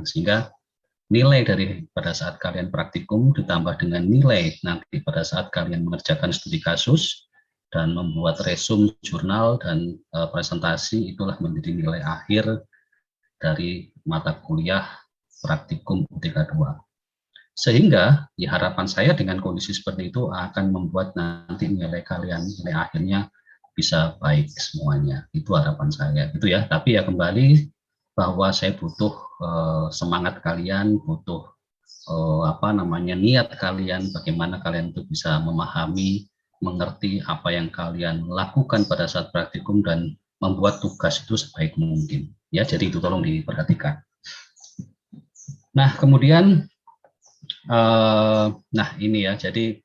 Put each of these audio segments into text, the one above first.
Sehingga nilai dari pada saat kalian praktikum ditambah dengan nilai nanti pada saat kalian mengerjakan studi kasus dan membuat resume jurnal dan presentasi, itulah menjadi nilai akhir dari mata kuliah praktikum UTK 2. Sehingga ya harapan saya dengan kondisi seperti itu akan membuat nanti nilai kalian, nilai akhirnya bisa baik semuanya. Itu harapan saya. Itu ya. Tapi ya kembali bahwa saya butuh semangat kalian, butuh niat kalian, bagaimana kalian itu bisa memahami, mengerti apa yang kalian lakukan pada saat praktikum dan membuat tugas itu sebaik mungkin. Ya, jadi itu tolong diperhatikan. Nah, kemudian nah ini ya, jadi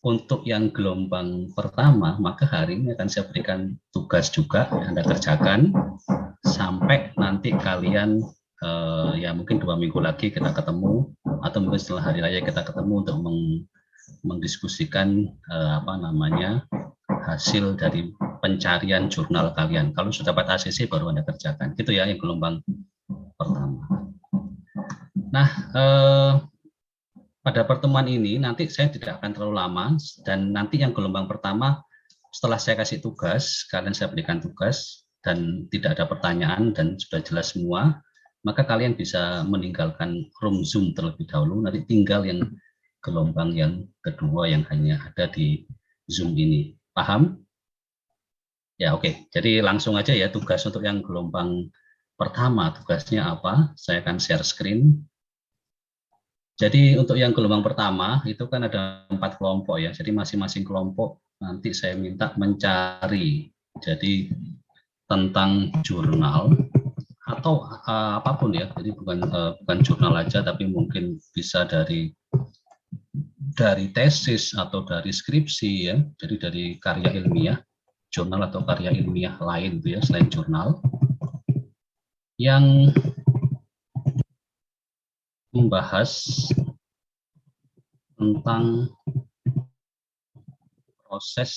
untuk yang gelombang pertama, maka hari ini akan saya berikan tugas juga yang Anda kerjakan sampai nanti kalian ya mungkin 2 minggu lagi kita ketemu, atau mungkin setelah hari raya kita ketemu untuk mendiskusikan hasil dari pencarian jurnal kalian. Kalau sudah dapat ACC baru Anda kerjakan. Gitu ya yang gelombang pertama. Nah, pada pertemuan ini nanti saya tidak akan terlalu lama, dan nanti yang gelombang pertama setelah saya kasih tugas, kalian saya berikan tugas dan tidak ada pertanyaan dan sudah jelas semua, maka kalian bisa meninggalkan room Zoom terlebih dahulu. Nanti tinggal yang gelombang yang kedua yang hanya ada di Zoom ini. Paham? Ya, oke. Jadi langsung aja ya, tugas untuk yang gelombang pertama, tugasnya apa? Saya akan share screen. Jadi untuk yang gelombang pertama itu kan ada 4 kelompok ya. Jadi masing-masing kelompok nanti saya minta mencari jadi tentang jurnal atau apapun ya. Jadi bukan jurnal aja, tapi mungkin bisa dari tesis atau dari skripsi ya. Jadi dari karya ilmiah, jurnal atau karya ilmiah lain itu ya selain jurnal yang membahas tentang proses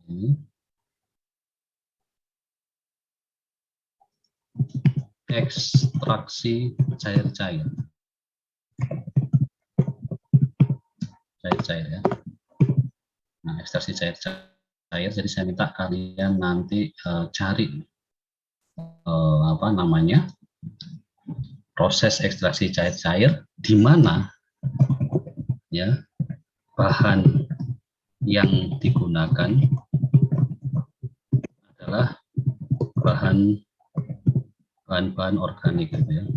ini ekstraksi cair-cair ya. Nah, ekstraksi cair-cair, jadi saya minta kalian nanti cari proses ekstraksi cair-cair di mana ya bahan yang digunakan adalah bahan-bahan organik gitu ya.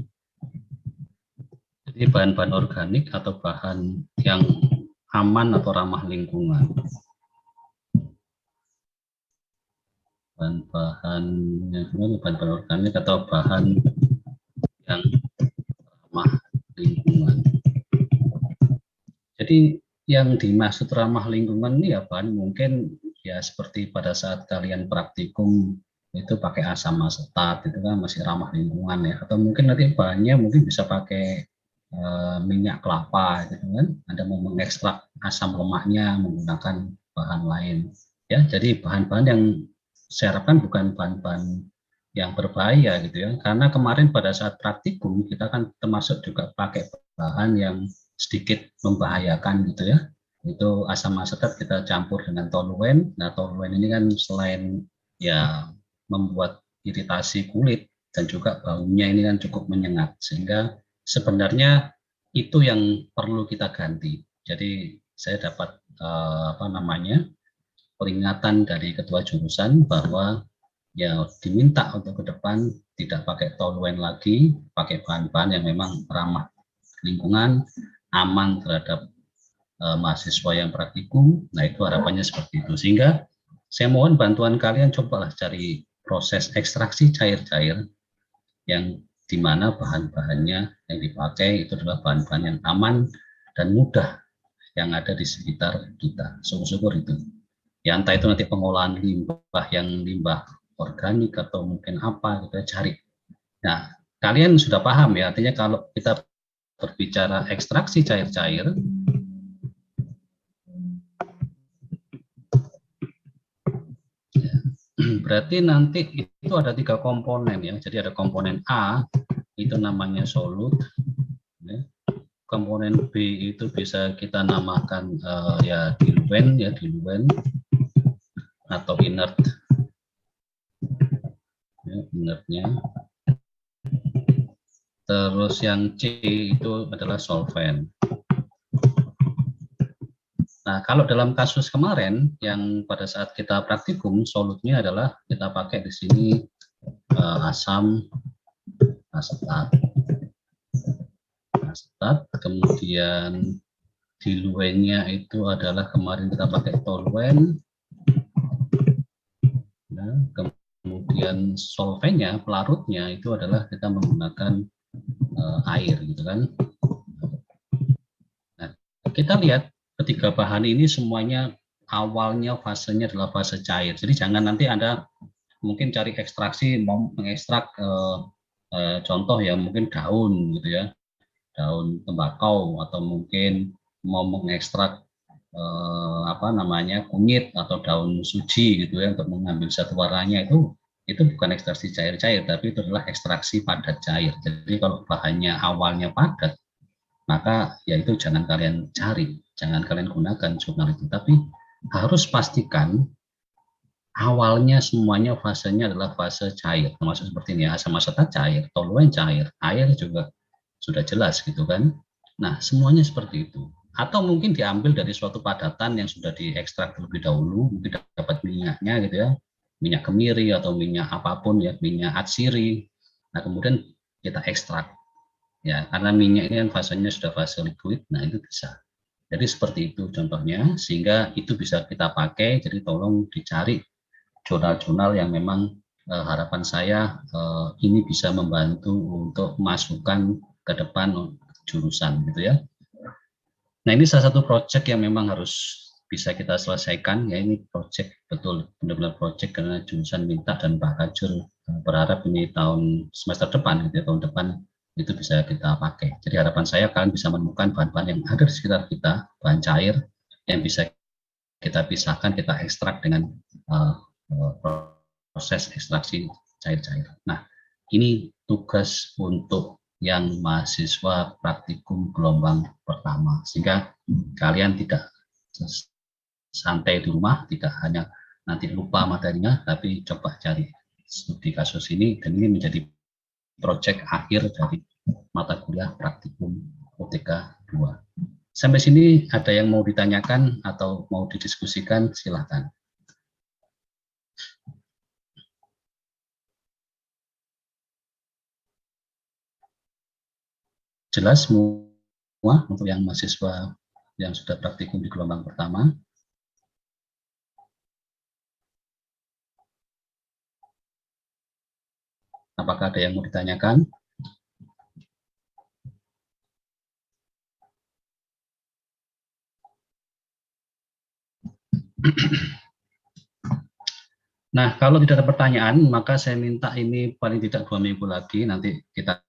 Jadi bahan-bahan organik atau bahan yang aman atau ramah lingkungan. Bahan-bahan organik atau bahan yang ramah lingkungan. Jadi yang dimaksud ramah lingkungan ini ya bahan mungkin ya seperti pada saat kalian praktikum itu pakai asam asetat, itu kan masih ramah lingkungan ya. Atau mungkin nanti bahannya mungkin bisa pakai minyak kelapa gitu kan. Anda mau mengekstrak asam lemaknya menggunakan bahan lain ya. Jadi bahan-bahan yang saya harapkan bukan bahan-bahan yang berbahaya gitu ya, karena kemarin pada saat praktikum kita kan termasuk juga pakai bahan yang sedikit membahayakan gitu ya. Itu asam asetat kita campur dengan toluen. Nah, toluen ini kan selain ya membuat iritasi kulit dan juga baunya ini kan cukup menyengat, sehingga sebenarnya itu yang perlu kita ganti. Jadi saya dapat peringatan dari ketua jurusan bahwa ya diminta untuk ke depan tidak pakai toluen lagi, pakai bahan-bahan yang memang ramah lingkungan, aman terhadap mahasiswa yang praktikum. Nah, itu harapannya seperti itu. Sehingga saya mohon bantuan kalian, cobalah cari proses ekstraksi cair-cair yang di mana bahan-bahannya yang dipakai itu adalah bahan-bahan yang aman dan mudah yang ada di sekitar kita. Syukur-syukur itu. Ya entah itu nanti pengolahan limbah yang limbah organik atau mungkin apa kita cari. Nah, kalian sudah paham ya, artinya kalau kita berbicara ekstraksi cair-cair, ya, Berarti nanti itu ada 3 komponen ya. Jadi ada komponen A itu namanya solut, ya. Komponen B itu bisa kita namakan ya diluent atau inert, ya, inertnya. Terus yang C itu adalah solvent. Nah, kalau dalam kasus kemarin yang pada saat kita praktikum, solutnya adalah kita pakai di sini asam asetat, kemudian diluennya itu adalah kemarin kita pakai toluen, nah, kemudian solventnya, pelarutnya itu adalah kita menggunakan air, gitu kan. Nah, kita lihat ketiga bahan ini semuanya awalnya fasenya adalah fase cair. Jadi jangan nanti Anda mungkin cari ekstraksi, mau mengekstrak contoh ya mungkin daun gitu ya, daun tembakau, atau mungkin mau mengekstrak apa namanya kunyit atau daun suji gitu ya untuk mengambil zat warnanya, itu bukan ekstraksi cair-cair, tapi itu adalah ekstraksi padat cair. Jadi kalau bahannya awalnya padat, maka ya itu jangan kalian cari, jangan kalian gunakan jurnal itu, tapi harus pastikan awalnya semuanya fasenya adalah fase cair, termasuk seperti ini, asam asetat cair, toluen cair, air juga sudah jelas gitu kan. Nah, semuanya seperti itu. Atau mungkin diambil dari suatu padatan yang sudah diekstrak terlebih dahulu, mungkin dapat minyaknya gitu ya, minyak kemiri atau minyak apapun ya, minyak atsiri. Nah, kemudian kita ekstrak ya, karena minyak ini kan fasenya sudah fase liquid, nah itu bisa. Jadi seperti itu contohnya, sehingga itu bisa kita pakai. Jadi tolong dicari jurnal-jurnal yang memang harapan saya ini bisa membantu untuk masukkan ke depan jurusan gitu ya. Nah, ini salah satu proyek yang memang harus bisa kita selesaikan ya, ini proyek betul benar-benar proyek karena jurusan minta dan Pak Kajur berharap ini tahun semester depan gitu ya, tahun depan itu bisa kita pakai. Jadi harapan saya kalian bisa menemukan bahan-bahan yang ada di sekitar kita, bahan cair yang bisa kita pisahkan, kita ekstrak dengan proses ekstraksi cair-cair. Nah, ini tugas untuk yang mahasiswa praktikum gelombang pertama, sehingga kalian tidak santai di rumah, tidak hanya nanti lupa materinya, tapi coba cari studi kasus ini, dan ini menjadi proyek akhir dari mata kuliah praktikum UTK 2. Sampai sini ada yang mau ditanyakan atau mau didiskusikan, silahkan. Jelas semua untuk yang mahasiswa yang sudah praktikum di gelombang pertama? Apakah ada yang mau ditanyakan? Nah, kalau tidak ada pertanyaan, maka saya minta ini paling tidak 2 minggu lagi, nanti kita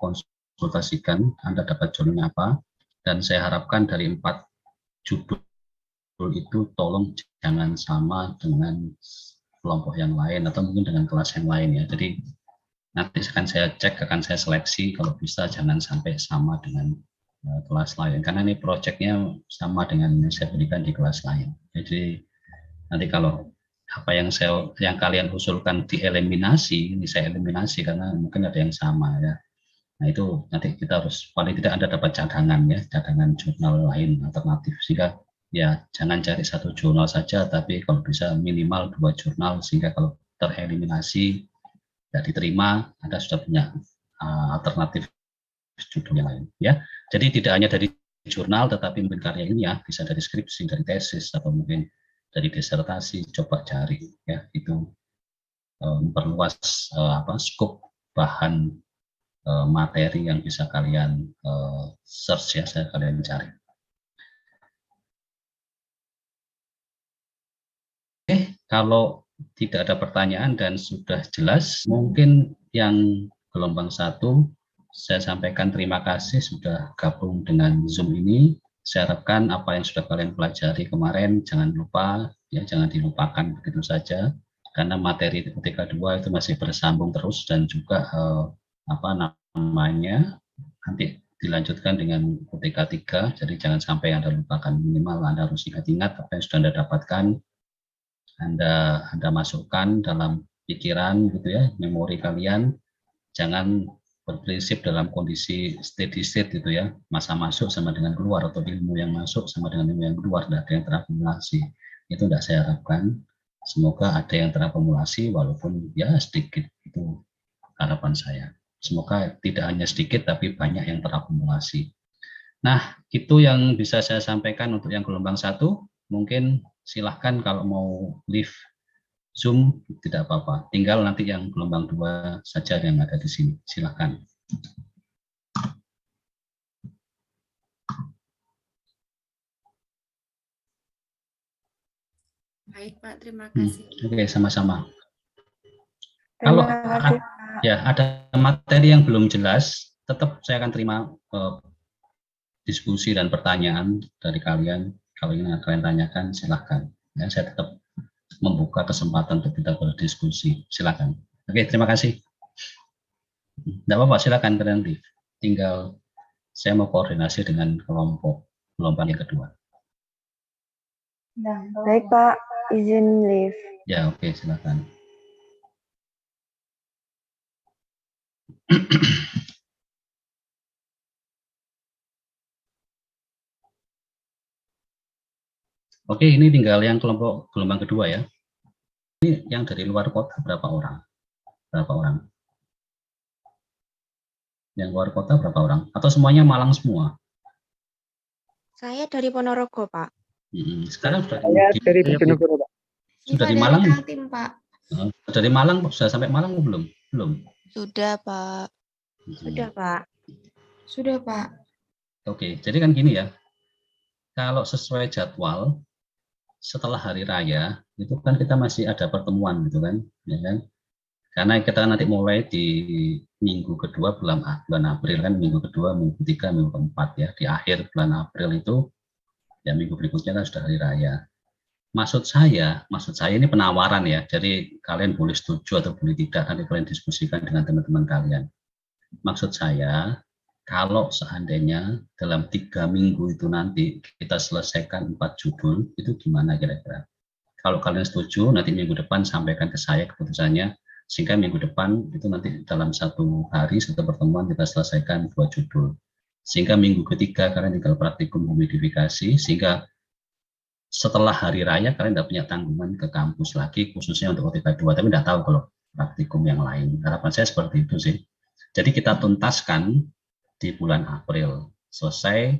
konsultasikan, Anda dapat judulnya apa, dan saya harapkan dari 4 judul itu tolong jangan sama dengan kelompok yang lain, atau mungkin dengan kelas yang lain ya. Jadi nanti akan saya cek, akan saya seleksi, kalau bisa jangan sampai sama dengan kelas lain, karena ini proyeknya sama dengan yang saya berikan di kelas lain. Jadi nanti kalau apa yang kalian usulkan dieliminasi, ini saya eliminasi karena mungkin ada yang sama ya. Nah, itu nanti kita harus paling tidak Anda dapat cadangan ya, cadangan jurnal lain alternatif, sehingga ya jangan cari satu jurnal saja, tapi kalau bisa minimal 2 jurnal, sehingga kalau tereliminasi tidak diterima, Anda sudah punya alternatif judul yang lain ya. Jadi tidak hanya dari jurnal, tetapi mungkin karya ilmiah, bisa dari skripsi, dari tesis, atau mungkin dari disertasi, coba cari ya, itu memperluas skop bahan materi yang bisa kalian search ya, kalian cari. Oke, kalau tidak ada pertanyaan dan sudah jelas, mungkin yang gelombang 1 saya sampaikan terima kasih sudah gabung dengan Zoom ini. Saya harapkan apa yang sudah kalian pelajari kemarin jangan lupa ya, jangan dilupakan begitu saja. karena materi UTK 2 itu masih bersambung terus dan juga apa namanya nanti dilanjutkan dengan UTK 3, jadi jangan sampai Anda lupakan, minimal Anda harus ingat-ingat apa yang sudah Anda dapatkan, Anda masukkan dalam pikiran gitu ya, memori kalian, jangan berprinsip dalam kondisi steady state gitu ya, masa masuk sama dengan keluar atau ilmu yang masuk sama dengan ilmu yang keluar, tidak ada yang terakumulasi. Itu tidak saya harapkan. Semoga ada yang terakumulasi walaupun ya sedikit, itu harapan saya. Semoga tidak hanya sedikit tapi banyak yang terakumulasi. Nah, itu yang bisa saya sampaikan untuk yang gelombang 1. Mungkin silahkan kalau mau leave Zoom tidak apa-apa. Tinggal nanti yang gelombang 2 saja yang ada di sini. Silahkan. Baik Pak, terima kasih. Oke, sama-sama. Terima Kalau kasih, ya ada materi yang belum jelas, tetap saya akan terima diskusi dan pertanyaan dari kalian. Kalau ingin kalian tanyakan, silahkan. Ya, saya tetap membuka kesempatan untuk kita berdiskusi. Silahkan. Oke, terima kasih. Tidak apa-apa, silahkan kalian. Tinggal saya mau koordinasi dengan gelombang yang kedua. Baik Pak, izin live. Ya, oke, silakan. Oke, ini tinggal yang gelombang kedua ya. Ini yang dari luar kota berapa orang? Berapa orang? Yang luar kota berapa orang? Atau semuanya Malang semua? Saya dari Ponorogo, Pak. Sekarang sudah dari Bojonegoro, Pak. Sudah di Malang? Kaltim, Pak. Dari Malang, sudah sampai Malang belum? Belum. Sudah, Pak. Sudah, Pak. Sudah, Pak. Oke, jadi kan gini ya. Kalau sesuai jadwal, setelah hari raya, itu kan kita masih ada pertemuan gitu kan, ya kan? Karena kita nanti mulai di minggu kedua bulan April kan, minggu kedua, minggu ketiga, minggu keempat ya. Di akhir bulan April itu, ya minggu berikutnya kan sudah hari raya. Maksud saya ini penawaran ya, jadi kalian boleh setuju atau boleh tidak, nanti kalian diskusikan dengan teman-teman kalian. Maksud saya, kalau seandainya dalam 3 minggu itu nanti kita selesaikan 4 judul, itu gimana kira-kira? Kalau kalian setuju, nanti minggu depan sampaikan ke saya keputusannya, sehingga minggu depan itu nanti dalam 1 hari, 1 pertemuan kita selesaikan 2 judul. Sehingga minggu ketiga kalian tinggal praktikum humidifikasi, sehingga setelah hari raya kalian tidak punya tanggungan ke kampus lagi, khususnya untuk OTK 2, tapi tidak tahu kalau praktikum yang lain. Harapan saya seperti itu sih. Jadi kita tuntaskan di bulan April. Selesai,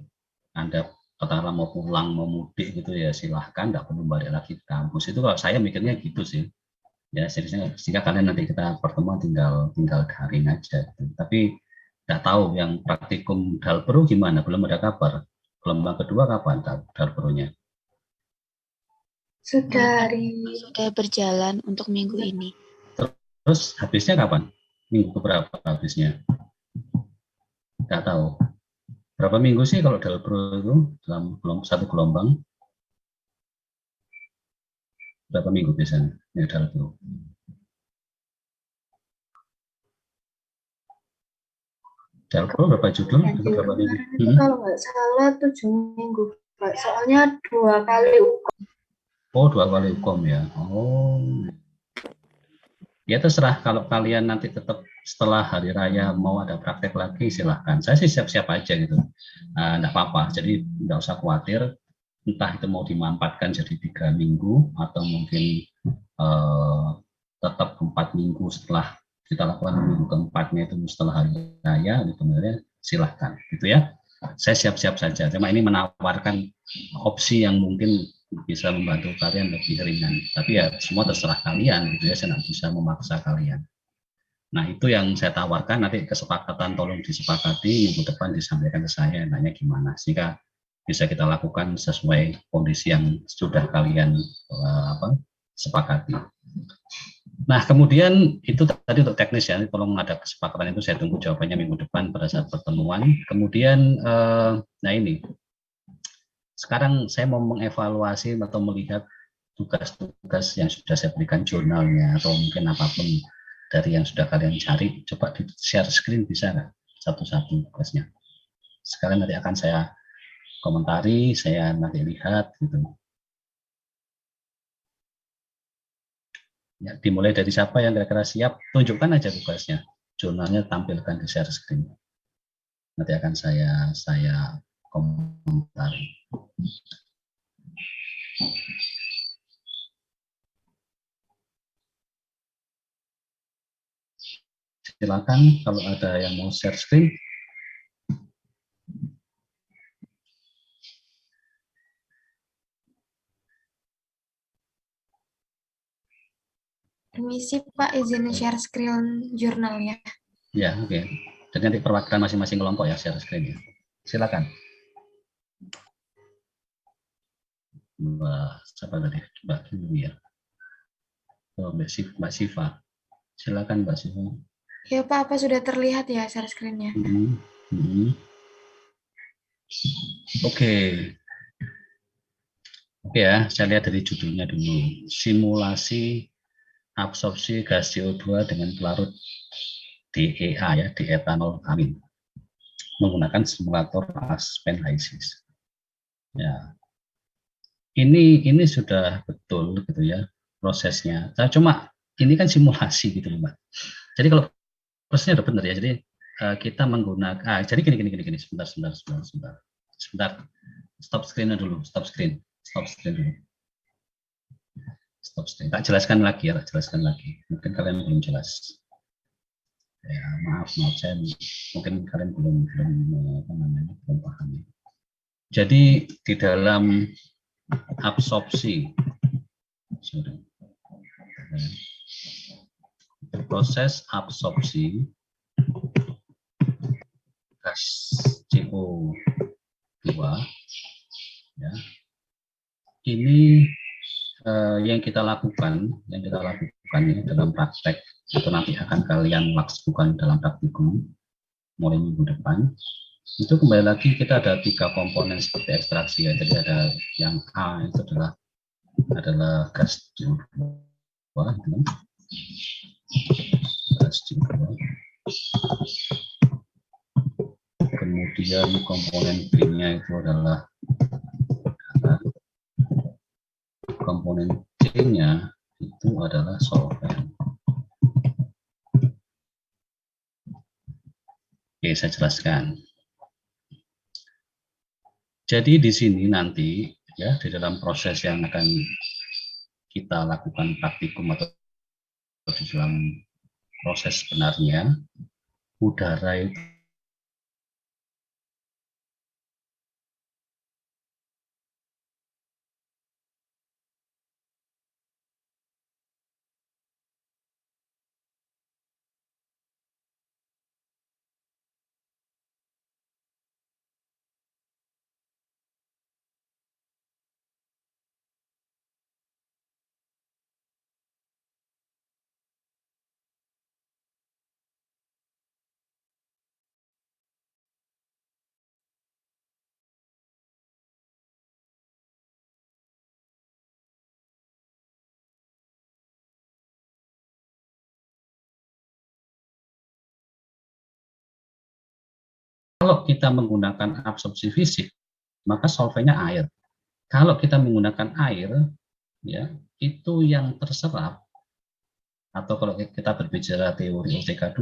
Anda katakanlah mau pulang, mau mudik gitu ya silahkan, tidak perlu balik lagi ke kampus. Itu kalau saya mikirnya gitu sih. Ya, sehingga kalian nanti kita pertemuan tinggal daring aja. Tapi tidak tahu yang praktikum Dalpro gimana, belum ada kabar. Gelombang kedua kapan Dalpronya? Sudah berjalan untuk minggu ini. Terus habisnya kapan? Minggu berapa habisnya? Nggak tahu. Berapa minggu sih kalau Dalpro itu dalam satu gelombang? Berapa minggu biasanya ya Dalpro? Dalpro berapa judul? Berapa minggu? Kalau nggak salah 7 minggu, Pak. Soalnya 2 kali UKOM. Oh, 2 kali UKOM ya. Oh. Ya terserah, kalau kalian nanti tetap setelah hari raya mau ada praktek lagi silahkan. Saya sih siap-siap aja gitu. Enggak apa-apa. Jadi enggak usah khawatir. Entah itu mau dimanfaatkan jadi 3 minggu atau mungkin tetap 4 minggu setelah kita lakukan minggu keempatnya itu setelah hari raya, sebenarnya silahkan gitu ya. Saya siap-siap saja. Cuma ini menawarkan opsi yang mungkin bisa membantu kalian lebih ringan. Tapi ya semua terserah kalian gitu ya. Saya nggak bisa memaksa kalian. Nah itu yang saya tawarkan. Nanti kesepakatan tolong disepakati minggu depan disampaikan ke saya. Nanya gimana sehingga bisa kita lakukan sesuai kondisi yang sudah kalian sepakati. Nah kemudian itu tadi untuk teknis ya, tolong ada kesepakatan itu saya tunggu jawabannya minggu depan pada saat pertemuan. Kemudian nah ini sekarang saya mau mengevaluasi atau melihat tugas-tugas yang sudah saya berikan, jurnalnya atau mungkin apapun dari yang sudah kalian cari, coba di share screen bisa nggak satu-satu tugasnya. Sekarang nanti akan saya komentari, saya nanti lihat gitu. Ya, dimulai dari siapa yang kira-kira siap, tunjukkan aja tugasnya, jurnalnya tampilkan di share screen. Nanti akan saya komentari. Silakan kalau ada yang mau share screen. Permisi Pak, izin share screen jurnalnya. Ya, oke. Jadi nanti perwakilan masing-masing kelompok ya share screen ya. Silakan. Mbak siapa tadi? Mbak Kiwi ya. Oh, Mbak Siva. Silakan Mbak Siva. Ya Pak, apa sudah terlihat ya share screen-nya? Oke. Oke ya, saya lihat dari judulnya dulu. Simulasi absorpsi gas CO2 dengan pelarut DEA ya, dietanol amin. Menggunakan simulator Aspen-HYSYS. Ya. Ini sudah betul gitu ya prosesnya. Nah, cuma ini kan simulasi gitu Mbak. Jadi kalau prosesnya udah benar ya. Jadi kita menggunakan jadi gini sebentar. Stop screen dulu. Stop screen dulu. Stop screen. Tak jelaskan lagi. Mungkin kalian belum jelas. Ya, maaf saya mungkin kalian belum paham. Jadi di dalam absorpsi proses absorpsi gas CO2 ya, ini yang kita lakukan ini dalam praktek itu nanti akan kalian lakukan dalam praktikum mulai minggu depan. Itu kembali lagi kita ada 3 komponen seperti ekstraksi ya. Jadi ada yang A itu adalah gas CO2, kemudian komponen B-nya itu adalah komponen C-nya itu adalah solvent. Oke, saya jelaskan. Jadi di sini nanti ya di dalam proses yang akan kita lakukan praktikum atau di dalam proses sebenarnya udara itu kalau kita menggunakan absorpsi fisik, maka solventnya air. Kalau kita menggunakan air, ya itu yang terserap, atau kalau kita berbicara teori OTK2,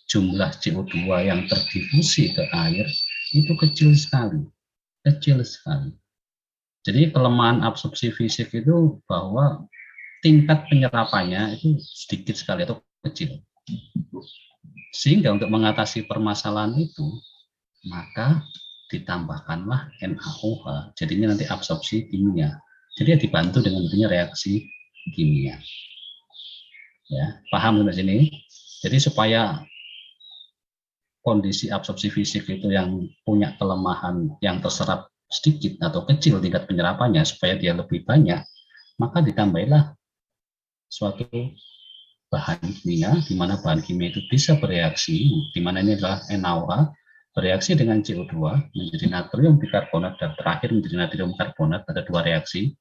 jumlah CO2 yang terdifusi ke air itu kecil sekali. Jadi kelemahan absorpsi fisik itu bahwa tingkat penyerapannya itu sedikit sekali atau kecil. Sehingga untuk mengatasi permasalahan itu, maka ditambahkanlah NaOH, jadinya nanti absorpsi kimia. Jadi dibantu dengan adanya reaksi kimia. Ya, paham sampai sini? Jadi supaya kondisi absorpsi fisik itu yang punya kelemahan yang terserap sedikit atau kecil tingkat penyerapannya, supaya dia lebih banyak, maka ditambahilah suatu bahan kimia, di mana bahan kimia itu bisa bereaksi, di mana ini adalah NaOH, bereaksi dengan CO2 menjadi natrium bikarbonat dan terakhir menjadi natrium karbonat. Ada 2 reaksi.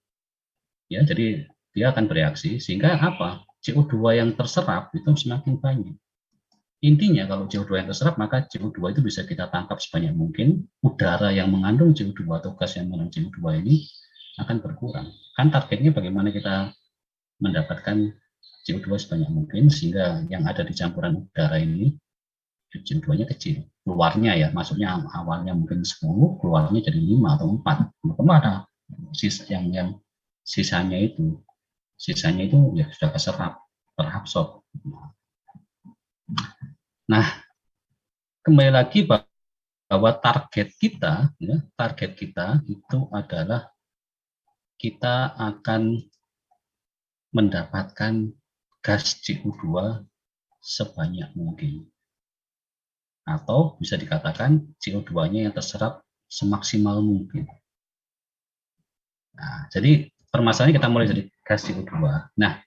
Ya, jadi dia akan bereaksi sehingga apa? CO2 yang terserap itu semakin banyak. Intinya kalau CO2 yang terserap maka CO2 itu bisa kita tangkap sebanyak mungkin. Udara yang mengandung CO2 atau gas yang mengandung CO2 ini akan berkurang. Kan targetnya bagaimana kita mendapatkan CO2 sebanyak mungkin sehingga yang ada di campuran udara ini CO2-nya kecil. Keluarnya ya, masuknya awalnya mungkin 10, keluarnya jadi 5 atau 4. Kemana yang sisanya itu ya sudah keserap, terabsorb. Nah, kembali lagi bahwa target kita itu adalah kita akan mendapatkan gas CO2 sebanyak mungkin. Atau bisa dikatakan CO2-nya yang terserap semaksimal mungkin. Nah, jadi permasalahannya kita mulai dari gas CO2. Nah,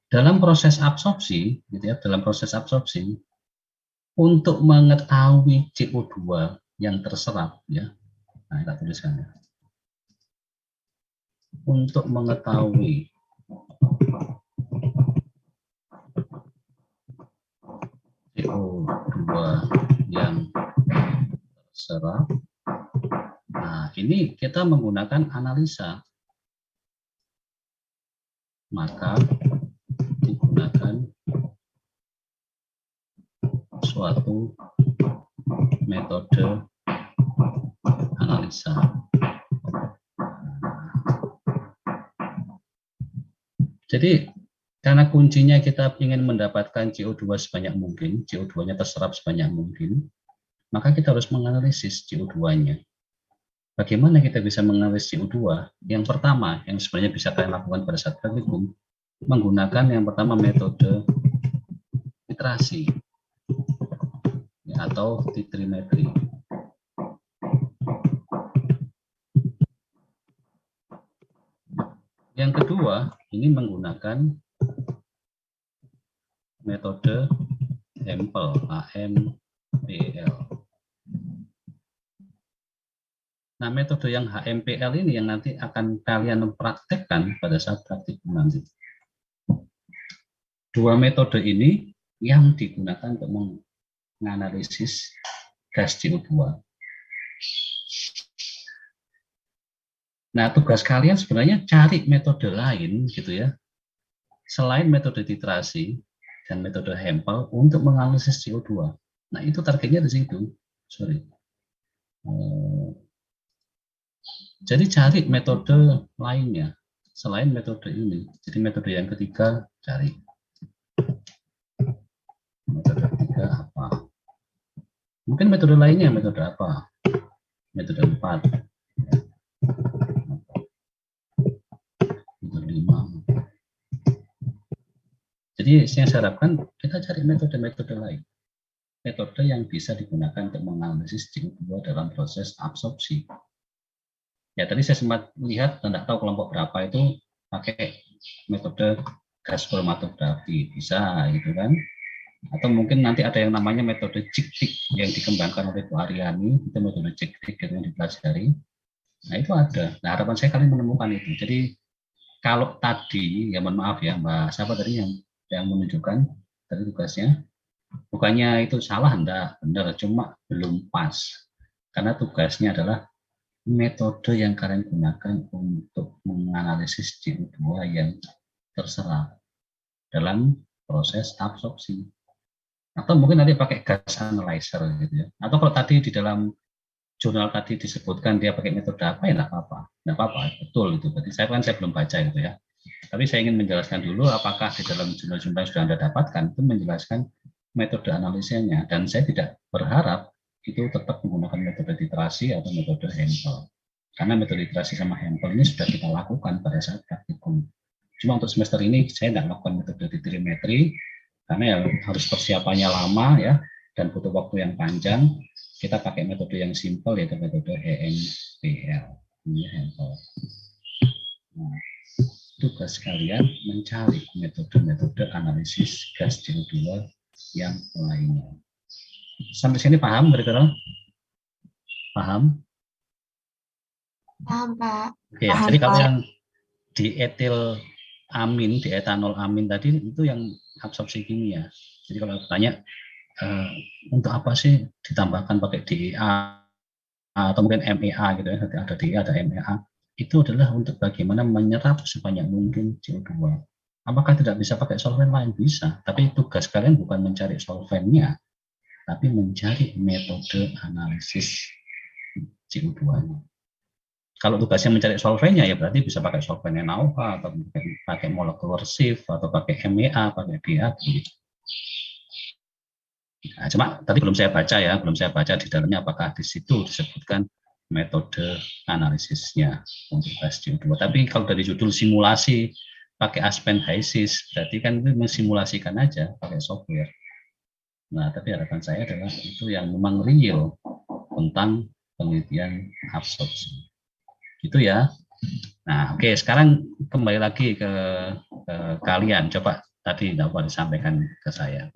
dalam proses absorpsi, untuk mengetahui CO2 yang terserap, ya, nah kita tuliskan ya. Untuk mengetahui CO2 yang terserap, nah ini kita menggunakan analisa. Maka digunakan suatu metode analisa. Jadi karena kuncinya kita ingin mendapatkan CO2 sebanyak mungkin, CO2-nya terserap sebanyak mungkin, maka kita harus menganalisis CO2-nya. Bagaimana kita bisa menganalisis CO2? Yang pertama, yang sebenarnya bisa kalian lakukan pada saat praktikum, menggunakan yang pertama metode titrasi ya, atau titrimetri. Yang kedua, ini menggunakan metode HAMPL, HAMPL. Nah, metode yang HAMPL ini yang nanti akan kalian praktekkan pada saat praktikum nanti. Dua metode ini yang digunakan untuk menganalisis gas CO2. Nah, tugas kalian sebenarnya cari metode lain gitu ya, selain metode titrasi dan metode HAMPL untuk menganalisis CO2. Nah, itu targetnya di situ. Sorry. Jadi cari metode lainnya selain metode ini. Jadi metode yang ketiga cari. Metode ketiga apa? Mungkin metode lainnya metode apa? Metode 4. Metode 5. Jadi yang saya harapkan kita cari metode-metode lain. Metode yang bisa digunakan untuk menganalisis CO2 dalam proses absorpsi. Ya, tadi saya sempat lihat, tidak tahu kelompok berapa itu pakai metode gas kromatografi, bisa gitu kan? Atau mungkin nanti ada yang namanya metode cik-tik yang dikembangkan oleh Bu Aryani, itu metode cik-tik yang dipelajari. Nah, itu ada. Nah, harapan saya kalian menemukan itu. Jadi kalau tadi, ya mohon maaf ya, Mbak, siapa tadi yang menunjukkan tadi tugasnya? Bukannya itu salah, enggak, benar, cuma belum pas. Karena tugasnya adalah metode yang kalian gunakan untuk menganalisis CO2 yang terserap dalam proses absorpsi. Atau mungkin nanti pakai gas analyzer gitu ya. Atau kalau tadi di dalam jurnal tadi disebutkan dia pakai metode apa, ya enggak apa-apa, betul itu. Berarti saya belum baca gitu ya. Tapi saya ingin menjelaskan dulu apakah di dalam jurnal-jurnal yang sudah Anda dapatkan itu menjelaskan metode analisanya, dan saya tidak berharap itu tetap menggunakan metode titrasi atau metode HAMPL. Karena metode titrasi sama HAMPL ini sudah kita lakukan pada saat praktikum. Cuma untuk semester ini saya tidak melakukan metode titrimetri karena ya harus persiapannya lama ya dan butuh waktu yang panjang. Kita pakai metode yang simpel yaitu metode HAMPL. Ini HAMPL. Nah, tugas kalian mencari metode-metode analisis gas CO2 yang lainnya. Sampai sini paham, kira-kira? Paham? Paham, Pak. Oke, ya, jadi kalau yang di etil amin, di etanol amin tadi itu yang absorpsi kimia. Jadi kalau bertanya untuk apa sih ditambahkan pakai DEA atau mungkin MEA gitu ya, ada DEA, ada MEA, itu adalah untuk bagaimana menyerap sebanyak mungkin CO2. Apakah tidak bisa pakai solvent lain? Bisa, tapi tugas kalian bukan mencari solventnya, tapi mencari metode analisis CO2-nya. Kalau tugasnya mencari solventnya, ya berarti bisa pakai solvent NaOH, atau pakai molecular sieve, atau pakai MEA, pakai DEA, gitu. Nah, cuma tadi belum saya baca di dalamnya apakah di situ disebutkan metode analisisnya untuk tes CO2. Tapi kalau dari judul simulasi pakai Aspen HYSYS, berarti kan itu mensimulasikan aja pakai software. Nah, tapi harapan saya adalah itu yang memang real tentang penelitian absorpsi. Gitu ya. Nah, oke, sekarang kembali lagi ke kalian. Coba tadi dapat disampaikan ke saya.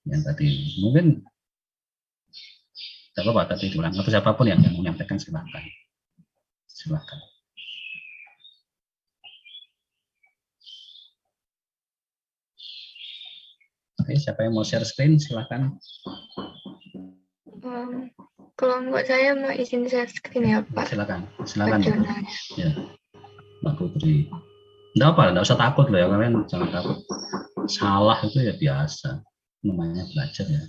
Yang tadi mungkin tidak apa-apa tadi diulang, atau siapapun yang mau menyampaikan silakan. Silakan. Oke, siapa yang mau share screen silakan. Kelompok saya mau izin share screen ya, Pak. Silakan Jurnalnya. ya, Mbak Putri. Enggak apa, enggak usah takut loh ya, kalian jangan takut. Salah itu ya biasa, namanya belajar ya,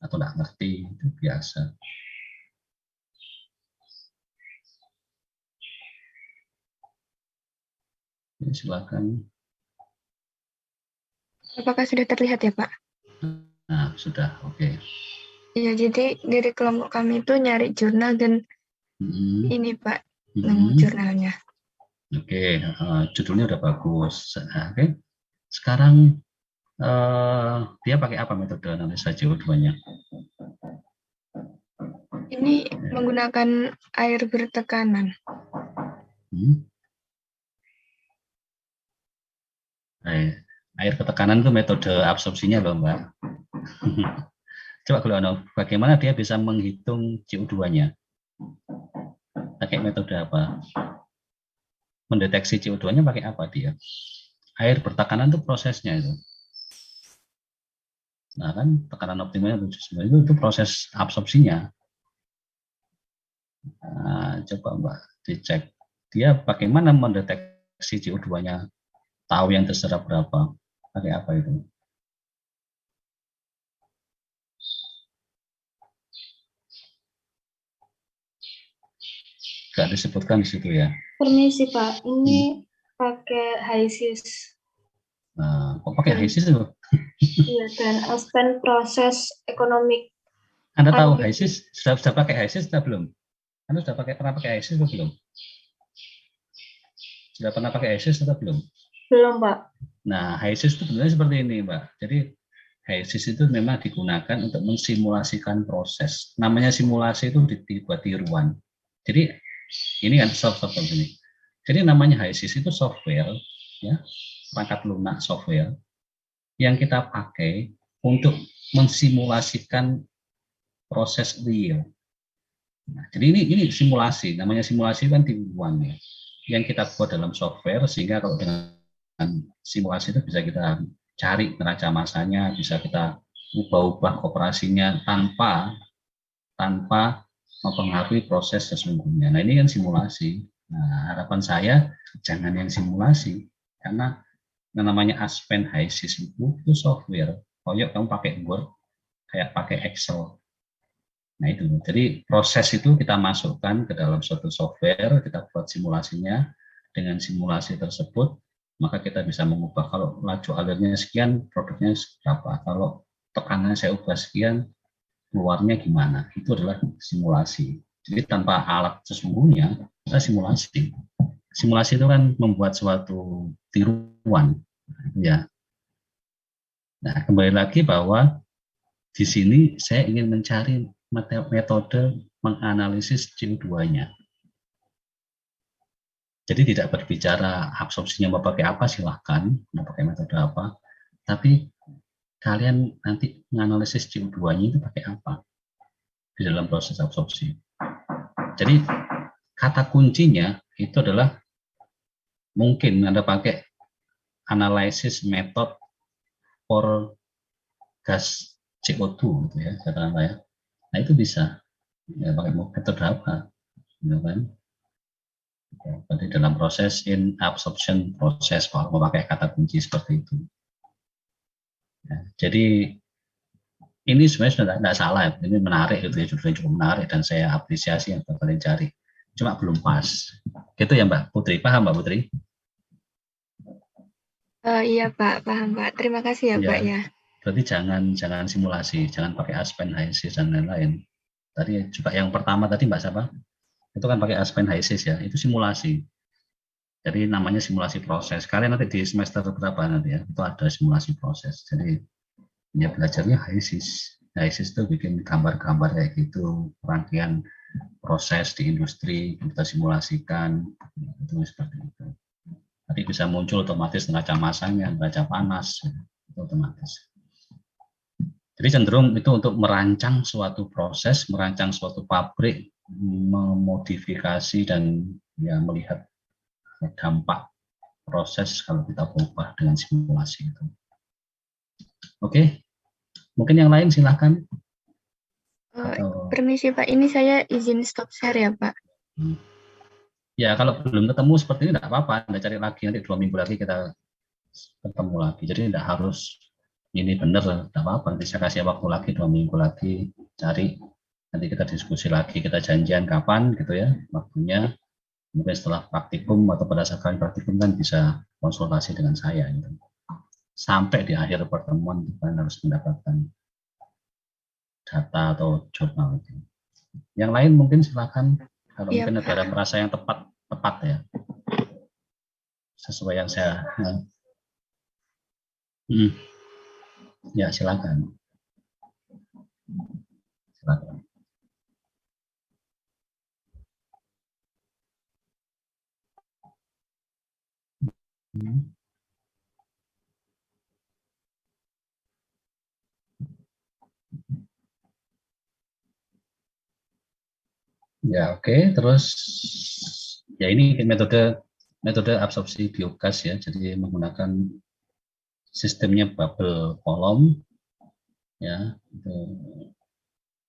atau enggak ngerti itu biasa. Ya, silakan. Apakah sudah terlihat ya, Pak? Nah, sudah, oke. Ya, jadi dari kelompok kami itu nyari jurnal dan ini, Pak, nemu jurnalnya. Oke, judulnya udah bagus. Oke. Sekarang dia pakai apa metode analisa CO2-nya? Ini menggunakan air bertekanan. Air ketekanan itu metode absorpsinya loh, Mbak. Coba kalau bagaimana dia bisa menghitung CO2-nya? Pakai metode apa? Mendeteksi CO2-nya pakai apa dia? Air bertekanan itu prosesnya itu. Nah kan tekanan optimalnya itu proses absorpsinya. Nah, coba Mbak dicek dia bagaimana mendeteksi CO2-nya, tahu yang terserap berapa, pakai apa itu? Gak disebutkan di situ ya. Permisi Pak, ini pakai HYSYS. Nah, kok pakai HYSYS itu? Iya, dan Aspen proses ekonomik. Anda tahu HYSYS? Sudah pakai HYSYS atau belum? Anda pernah pakai HYSYS atau belum? Sudah pernah pakai HYSYS atau belum? Belum, Pak. Nah, HYSYS itu sebenarnya seperti ini, Mbak. Jadi HYSYS itu memang digunakan untuk mensimulasikan proses. Namanya simulasi itu dibuat di ruang. Jadi ini kan software ini. Jadi namanya HYSYS itu software, ya, perangkat lunak software yang kita pakai untuk mensimulasikan proses real. Nah, jadi ini simulasi, namanya simulasi kan di ruang ya, yang kita buat dalam software sehingga kalau dengan simulasi itu bisa kita cari neraca masanya, bisa kita ubah-ubah operasinya tanpa mempengaruhi proses sesungguhnya. Nah ini kan simulasi. Nah, harapan saya jangan yang simulasi karena yang namanya Aspen HYSYS itu software. Koyok kamu pakai Word, kayak pakai Excel. Nah itu, jadi proses itu kita masukkan ke dalam suatu software, kita buat simulasinya. Dengan simulasi tersebut, maka kita bisa mengubah kalau laju alirnya sekian, produknya berapa. Kalau tekanannya saya ubah sekian, keluarnya gimana. Itu adalah simulasi. Jadi tanpa alat sesungguhnya, kita simulasi. Simulasi itu kan membuat suatu tiruan. Ya. Nah, kembali lagi bahwa di sini saya ingin mencari metode menganalisis CO2-nya. Jadi tidak berbicara absorpsinya mau pakai apa, silahkan, mau pakai metode apa, tapi kalian nanti menganalisis CO2-nya itu pakai apa di dalam proses absorpsi. Jadi kata kuncinya itu adalah mungkin Anda pakai analysis method for gas CO2 gitu ya, katakanlah ya. Nah itu bisa ya, pakai metode apa, gitu kan? Berarti dalam proses in absorption proses, kalau memakai kata kunci seperti itu. Ya, jadi ini sebenarnya sudah tidak salah, ini menarik gitu ya, judulnya cukup menarik dan saya apresiasi yang kalian cari. Cuma belum pas. Gitu ya Mbak Putri, paham Mbak Putri? Iya Pak, paham Pak. Terima kasih ya Pak ya. Berarti jangan simulasi, jangan pakai Aspen, HYSYS dan lain-lain. Tadi juga yang pertama tadi Mbak siapa? Itu kan pakai Aspen, HYSYS ya, itu simulasi. Jadi namanya simulasi proses. Kalian nanti di semester berapa nanti ya, itu ada simulasi proses. Jadi ya belajarnya HYSYS. HYSYS itu bikin gambar-gambar kayak gitu, rangkaian proses di industri, kita simulasikan, itu seperti itu. Nanti bisa muncul otomatis neraca masanya, neraca panas, itu otomatis. Jadi cenderung itu untuk merancang suatu proses, merancang suatu pabrik, memodifikasi dan ya melihat dampak proses kalau kita berubah dengan simulasi itu. Oke, mungkin yang lain silahkan. Permisi Pak, ini saya izin stop share ya Pak. Ya kalau belum ketemu seperti ini tidak apa-apa, Anda cari lagi, nanti 2 minggu lagi kita ketemu lagi. Jadi tidak harus ini benar, tidak apa-apa, nanti saya kasih waktu lagi 2 minggu lagi, cari, nanti kita diskusi lagi, kita janjian kapan gitu ya waktunya. Mungkin setelah praktikum atau pada saat kalian praktikum kan bisa konsultasi dengan saya gitu. Sampai di akhir pertemuan kalian harus mendapatkan data atau jurnal itu. Yang lain mungkin silakan, kalau mungkin ada merasa yang tepat ya, sesuai yang saya ya silakan. Ya oke. Terus ya ini metode absorpsi biogas ya, jadi menggunakan sistemnya bubble column ya,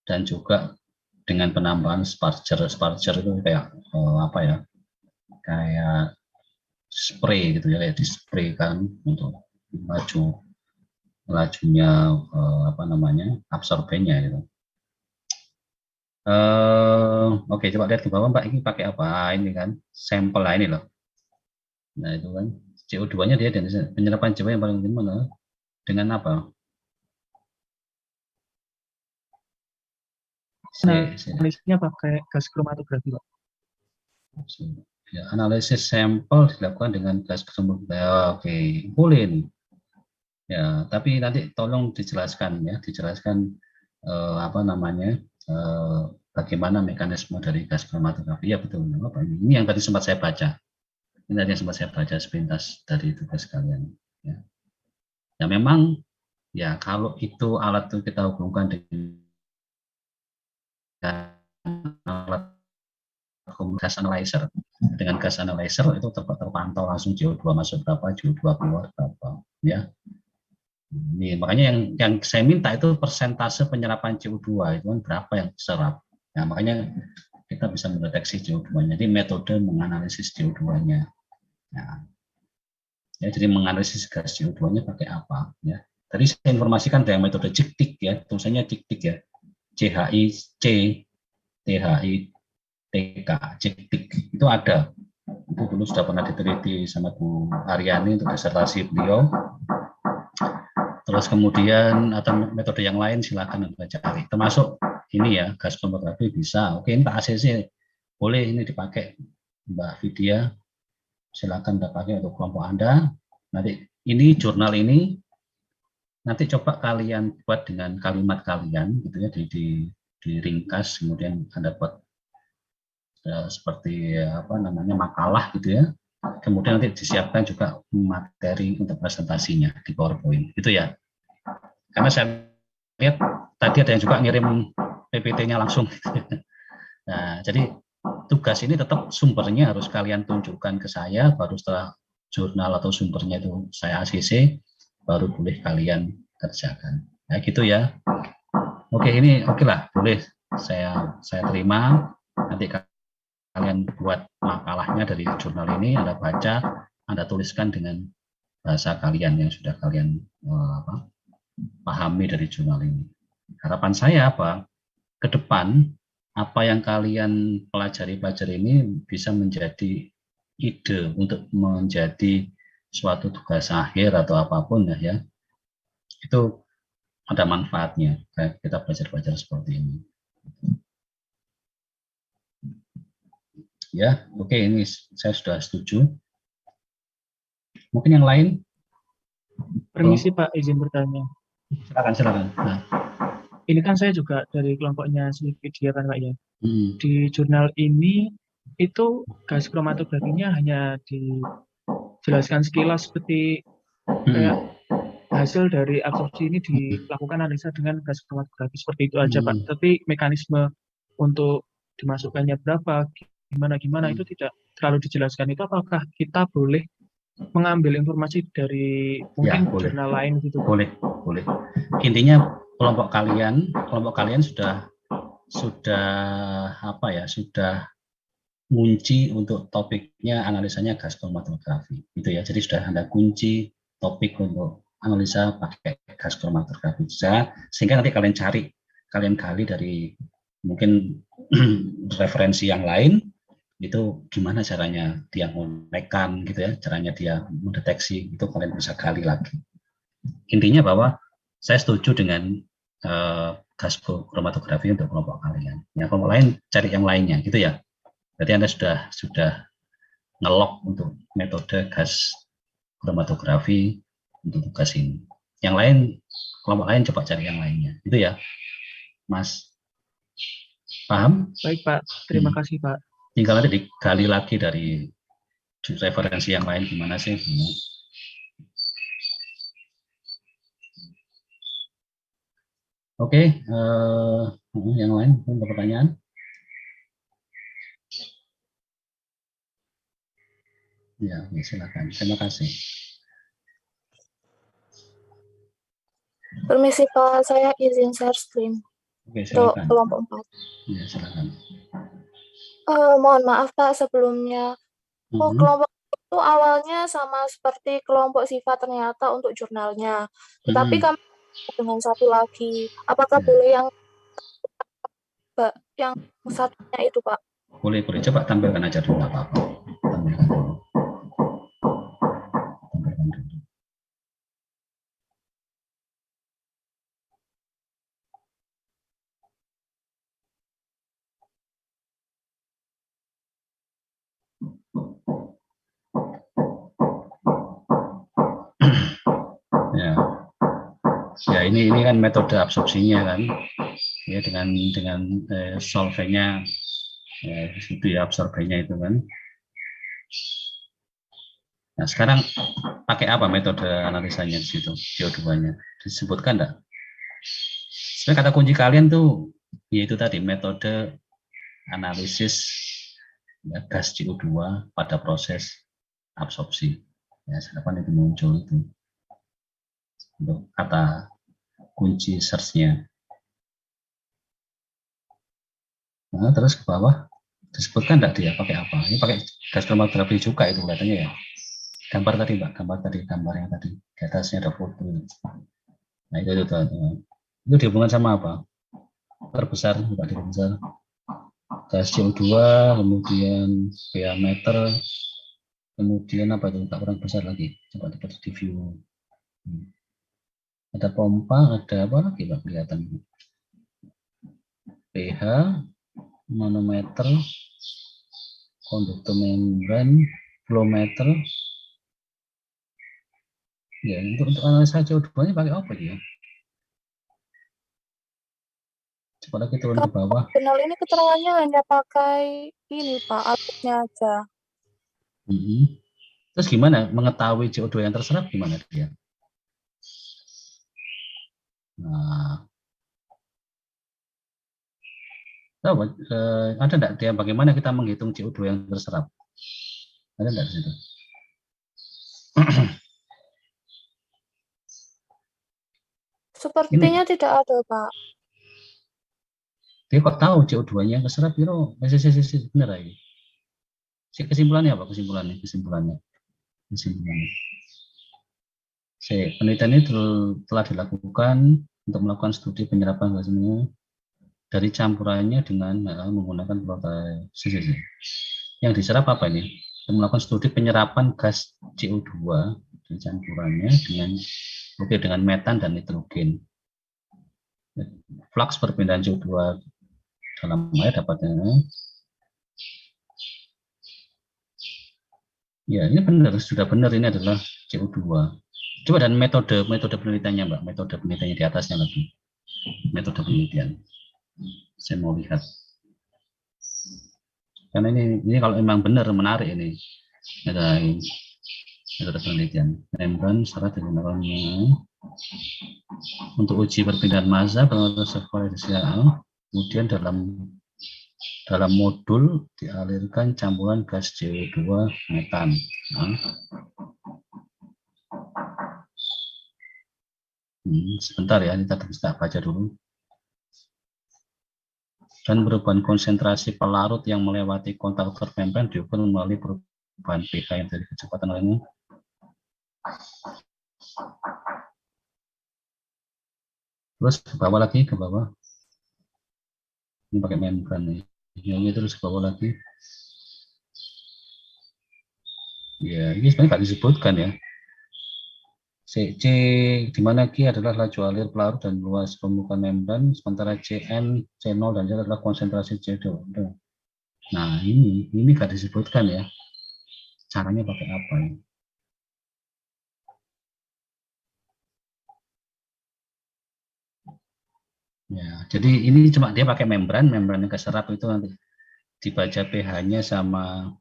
dan juga dengan penambahan sparger itu kayak apa ya, kayak spray gitu ya, kayak di spray kan untuk lajunya apa namanya, absorbennya gitu. Oke, coba lihat ke bawah Mbak, ini pakai apa ini kan, sampel lah ini loh. Nah itu kan CO2-nya dia, dan penyerapan CO2 yang paling gimana, dengan apa? Analisisnya pakai gas kromatografi Pak. Ya, analisis sampel dilakukan dengan gas kromatografi. Oke, boleh nih. Ya, tapi nanti tolong dijelaskan ya, apa namanya, bagaimana mekanisme dari gas kromatografi. Ya betul, apa ini yang tadi sempat saya baca. Ini tadi yang sempat saya baca sepintas dari tugas kalian. Ya, ya memang ya kalau itu alat itu kita hubungkan dengan alat gas analyzer. Dengan gas analyzer itu terpantau langsung CO2 masuk berapa, CO2 keluar berapa, ya. Ini makanya yang saya minta itu persentase penyerapan CO2 itu kan berapa yang diserap. Nah, makanya kita bisa mendeteksi CO2-nya. Jadi metode menganalisis CO2-nya. Nah, ya, jadi menganalisis gas CO2-nya pakai apa, ya. Tadi saya informasikan dengan metode JICTIC ya, tulisannya JICTIC ya. CHIC THI TK, JICTIC itu ada. Itu dulu sudah pernah diteliti sama Bu Aryani untuk disertasi beliau. Terus kemudian atau metode yang lain silakan Anda cari. Termasuk ini ya, gas kromatografi bisa. Oke, ini Pak ACC boleh ini dipakai, Mbak Vidya. Silakan Anda pakai untuk kelompok Anda. Nanti ini jurnal ini nanti coba kalian buat dengan kalimat kalian gitu ya, diringkas, kemudian Anda buat seperti apa namanya, makalah gitu ya. Kemudian nanti disiapkan juga materi untuk presentasinya di PowerPoint gitu ya. Karena saya lihat tadi ada yang juga ngirim PPT-nya langsung. Nah, jadi tugas ini tetap sumbernya harus kalian tunjukkan ke saya, baru setelah jurnal atau sumbernya itu saya ACC, baru boleh kalian kerjakan. Ya gitu ya. Oke, ini oke lah, boleh saya terima. Nanti kalian buat makalahnya dari jurnal ini, Anda baca, Anda tuliskan dengan bahasa kalian yang sudah kalian pahami dari jurnal ini. Harapan saya apa? Ke depan, apa yang kalian pelajari ini bisa menjadi ide untuk menjadi suatu tugas akhir atau apapun ya. Itu ada manfaatnya. Kita belajar seperti ini. Ya, oke, ini saya sudah setuju. Mungkin yang lain? Permisi Pak, izin bertanya. Silakan. Nah. Ini kan saya juga dari kelompoknya Slifidia kan Pak ya. Di jurnal ini itu gas kromatografinya hanya dijelaskan sekilas seperti kayak hasil dari absorpsi ini dilakukan analisa dengan gas kromatografi seperti itu aja Pak. Tapi mekanisme untuk dimasukkannya berapa, gimana itu tidak terlalu dijelaskan. Itu apakah kita boleh mengambil informasi dari mungkin jurnal lain gitu? Boleh. Intinya kelompok kalian sudah kunci untuk topiknya analisanya gas kromatografi gitu ya. Jadi sudah ada kunci topik untuk analisa pakai gas kromatografi sehingga nanti kalian gali dari mungkin referensi yang lain, itu gimana caranya dia menekan gitu ya, caranya dia mendeteksi, itu kalian bisa gali lagi. Intinya bahwa saya setuju dengan gas kromatografi untuk kelompok kalian. Yang kelompok lain cari yang lainnya gitu ya. Berarti Anda sudah ngelok untuk metode gas kromatografi untuk tugas ini. Yang lain, kelompok lain coba cari yang lainnya. Itu ya, Mas. Paham? Baik Pak, terima kasih Pak. Tinggal nanti digali lagi dari referensi yang lain gimana sih. Oke, yang lain ada pertanyaan? Ya, silakan. Terima kasih. Permisi Pak, saya izin share screen. Oke, silakan. Untuk kelompok 4. Ya, silakan. Mohon maaf Pak sebelumnya. Kelompok itu awalnya sama seperti kelompok sifat ternyata untuk jurnalnya. Tetapi kami dengan satu lagi. Apakah boleh yang satunya itu Pak? Boleh. Coba tampilkan aja dulu, nggak apa-apa. Tampilkan dulu. Ya, ini kan metode absorpsinya kan, ya dengan solventnya, ya, itu ya absorbennya itu kan. Nah, sekarang pakai apa metode analisanya di situ, CO2-nya? Disebutkan enggak? Sebenarnya kata kunci kalian tuh yaitu tadi metode analisis ya, gas CO2 pada proses absorpsi. Ya, harapan itu muncul itu untuk kata kunci search-nya. Nah, terus ke bawah disebutkan enggak dia pakai apa? Ini pakai gas kromatografi juga itu kelihatannya ya. Gambar tadi Mbak, gambar yang tadi di atasnya ada foto. Nah itu dihubungkan sama apa? Terbesar, Mbak, dibesar. Gas CO2, kemudian diameter, kemudian apa itu? Tak kurang besar lagi. Coba dapat di view. Ada pompa, ada apa lagi Mbak kelihatan? pH, manometer, konduktor membran, flow meter. Ya, untuk analisa CO2-nya pakai apa dia? Coba lagi turun ke bawah. Jurnal ini keterangannya hanya pakai ini Pak, alatnya aja. Terus gimana mengetahui CO2 yang terserap gimana dia? Nah, ada enggak dia bagaimana kita menghitung CO2 yang terserap? Ada enggak di situ? Sepertinya tidak ada, Pak. Dia kok tahu CO2-nya keserap piro? Bener ya. Kesimpulannya apa? Kesimpulannya. Penelitian ini telah dilakukan untuk melakukan studi penyerapan gas dari campurannya dengan menggunakan protein. Yang diserap apa ini? Melakukan studi penyerapan gas CO2 dari campurannya dengan metan dan nitrogen. Flux perpindahan CO2 dalam air dapatnya. Ya, ini benar, sudah benar, ini adalah CO2. Coba dan metode penelitiannya, Mbak, metode penelitiannya di atasnya lagi. Metode penelitian. Saya mau lihat. Karena ini kalau memang benar menarik ini. Ada metode penelitian. Membran syarat digunakan untuk uji perpindahan massa kemudian dalam modul dialirkan campuran gas CO2 metan. Sebentar ya, kita bisa baca dulu. Dan perubahan konsentrasi pelarut yang melewati kontaktor membran diukur melalui perubahan pH yang dari kecepatan lainnya. Terus ke bawah lagi, ke bawah. Ini pakai membran nih. Ini terus ke bawah lagi. Ya, ini sebenarnya nggak disebutkan ya. C di mana Q adalah laju alir pelarut dan luas permukaan membran, sementara Cn, C0 dan Z adalah konsentrasi CO2. Nah, ini nggak disebutkan ya. Caranya pakai apa ya? Ya, jadi ini cuma dia pakai membran yang keserap itu nanti dibaca pH-nya sama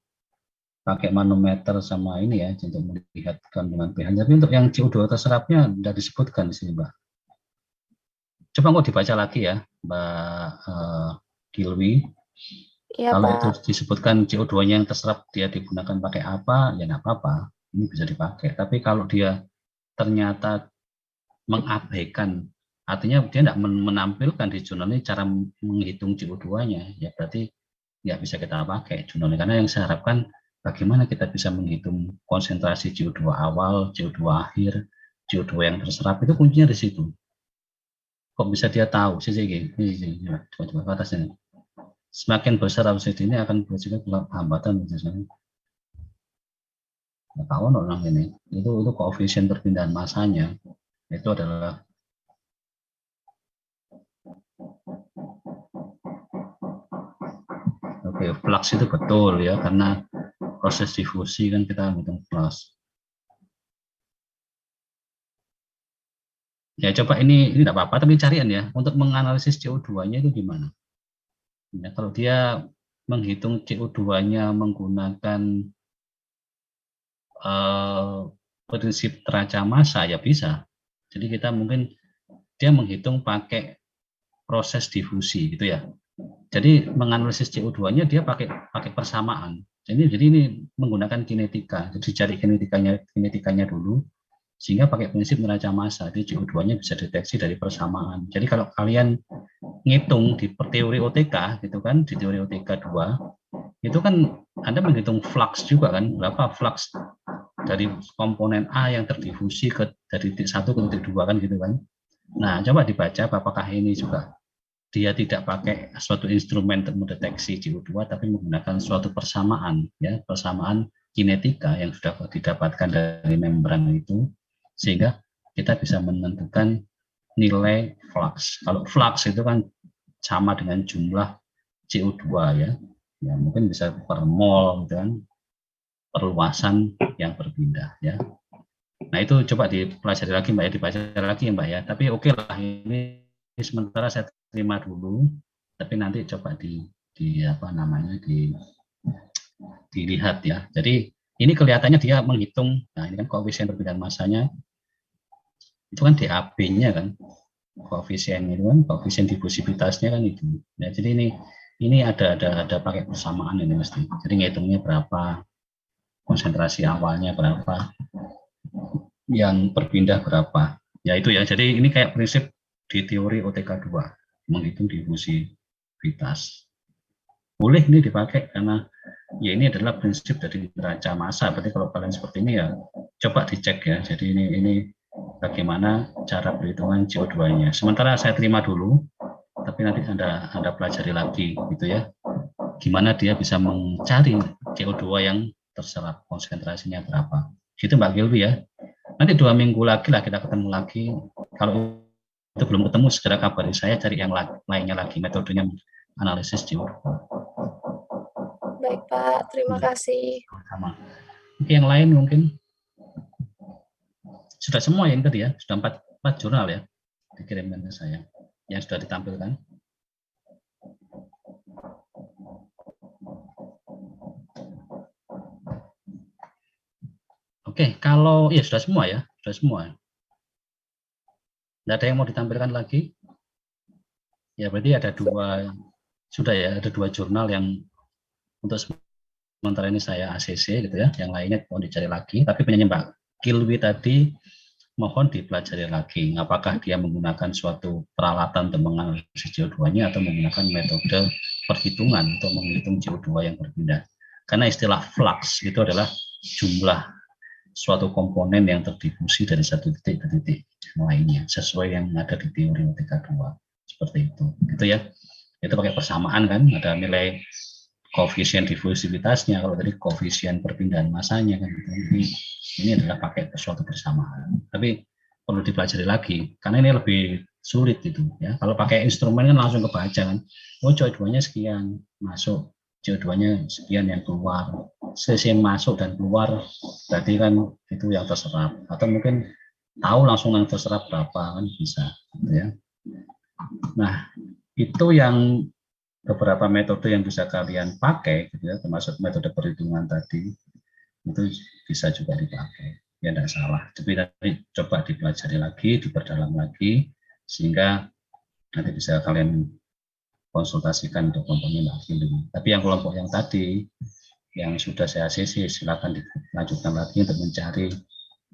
pakai manometer sama ini ya untuk melihat kandungan pH. Tapi untuk yang CO2 terserapnya tidak disebutkan di sini, Mbak. Coba mau dibaca lagi ya, Mbak Gilwi. Ya, kalau Pak. itu disebutkan CO2-nya yang terserap dia digunakan pakai apa, ya nggak apa-apa. Ini bisa dipakai. Tapi kalau dia ternyata mengabaikan, artinya dia tidak menampilkan di jurnal ini cara menghitung CO2-nya, ya berarti nggak bisa kita pakai jurnalnya. Karena yang saya harapkan bagaimana kita bisa menghitung konsentrasi CO2 awal, CO2 akhir, CO2 yang terserap, itu kuncinya di situ. Kok bisa dia tahu? Coba atasnya. Semakin besar oksida ini akan bersifat hambatan. Nggak tahu orang ini. Itu koefisien perpindahan massanya. Itu adalah flux itu betul ya, karena proses difusi kan kita hitung flux. Ya coba ini tidak apa-apa, tapi carian ya untuk menganalisis CO2-nya itu gimana. Ya, kalau dia menghitung CO2-nya menggunakan prinsip teraca massa ya bisa. Jadi kita mungkin dia menghitung pakai proses difusi gitu ya. Jadi menganalisis CO2-nya dia pakai persamaan. Jadi ini menggunakan kinetika. Jadi cari kinetikanya dulu sehingga pakai prinsip neraca massa. Jadi CO2-nya bisa deteksi dari persamaan. Jadi kalau kalian ngitung di teori OTK gitu kan, di teori OTK 2 itu kan Anda menghitung flux juga kan, berapa flux dari komponen A yang terdifusi dari titik 1 ke titik 2 kan gitu kan. Nah, coba dibaca apakah ini juga dia tidak pakai suatu instrumen untuk mendeteksi CO2 tapi menggunakan suatu persamaan ya, persamaan kinetika yang sudah didapatkan dari membran itu sehingga kita bisa menentukan nilai flux. Kalau flux itu kan sama dengan jumlah CO2 ya. Ya mungkin bisa per mol gitu kan, perluasan yang berpindah ya. Nah, itu coba dipelajari lagi Mbak ya, dibaca lagi ya Mbak ya. Tapi oke lah, ini sementara saya terima dulu, tapi nanti coba dilihat ya. Jadi ini kelihatannya dia menghitung, nah ini kan koefisien perpindahan massanya, itu kan DAB-nya kan, koefisien itu kan, koefisien difusivitasnya kan itu. Nah, jadi ini ada pakai persamaan ini mesti. Jadi ngitungnya berapa, konsentrasi awalnya berapa. yang berpindah berapa. Ya itu ya, jadi ini kayak prinsip di teori OTK 2, menghitung difusivitas. Boleh ini dipakai karena ya ini adalah prinsip dari neraca massa. Berarti kalau kalian seperti ini ya coba dicek ya. Jadi ini bagaimana cara perhitungan CO2-nya. Sementara saya terima dulu, tapi nanti Anda pelajari lagi gitu ya. Gimana dia bisa mencari CO2 yang terserap, konsentrasinya berapa. Gitu Mbak Gilby ya. Nanti 2 minggu lagi lah kita ketemu lagi. Kalau itu belum ketemu, segera kabari saya, cari yang lainnya lagi, metodenya analisis CO2. Baik Pak, terima kasih. Sama. Oke, yang lain mungkin sudah semua yang tadi ya, sudah 4 jurnal ya dikirimkan ke saya yang sudah ditampilkan. Oke, kalau ya sudah semua ya, sudah semua. Tidak ada yang mau ditampilkan lagi? Ya berarti ada 2, sudah ya, ada 2 jurnal yang untuk sementara ini saya ACC gitu ya, yang lainnya mau dicari lagi. Tapi penyanyi Mbak Gilby tadi mohon dipelajari lagi, apakah dia menggunakan suatu peralatan untuk menganalisis CO2-nya atau menggunakan metode perhitungan untuk menghitung CO2 yang berpindah. Karena istilah flux itu adalah jumlah suatu komponen yang terdifusi dari satu titik ke titik lainnya sesuai yang ada di teori OTK 2 seperti itu gitu ya. Itu pakai persamaan kan, ada nilai koefisien difusivitasnya, kalau tadi koefisien perpindahan masanya kan. Ini adalah pakai suatu persamaan, tapi perlu dipelajari lagi karena ini lebih sulit itu ya. Kalau pakai instrumen kan langsung kebaca kan, oh CO2-nya sekian masuk, CO2-nya sekian yang keluar, sisi yang masuk dan keluar berarti kan itu yang terserap, atau mungkin tahu langsung yang terserap berapa kan bisa gitu ya. Nah itu yang beberapa metode yang bisa kalian pakai gitu ya, termasuk metode perhitungan tadi itu bisa juga dipakai ya, tidak salah. Tapi nanti coba dipelajari lagi, diperdalam lagi sehingga nanti bisa kalian konsultasikan untuk kelompoknya lagi. Tapi yang kelompok yang tadi yang sudah saya ACC silakan dilanjutkan lagi untuk mencari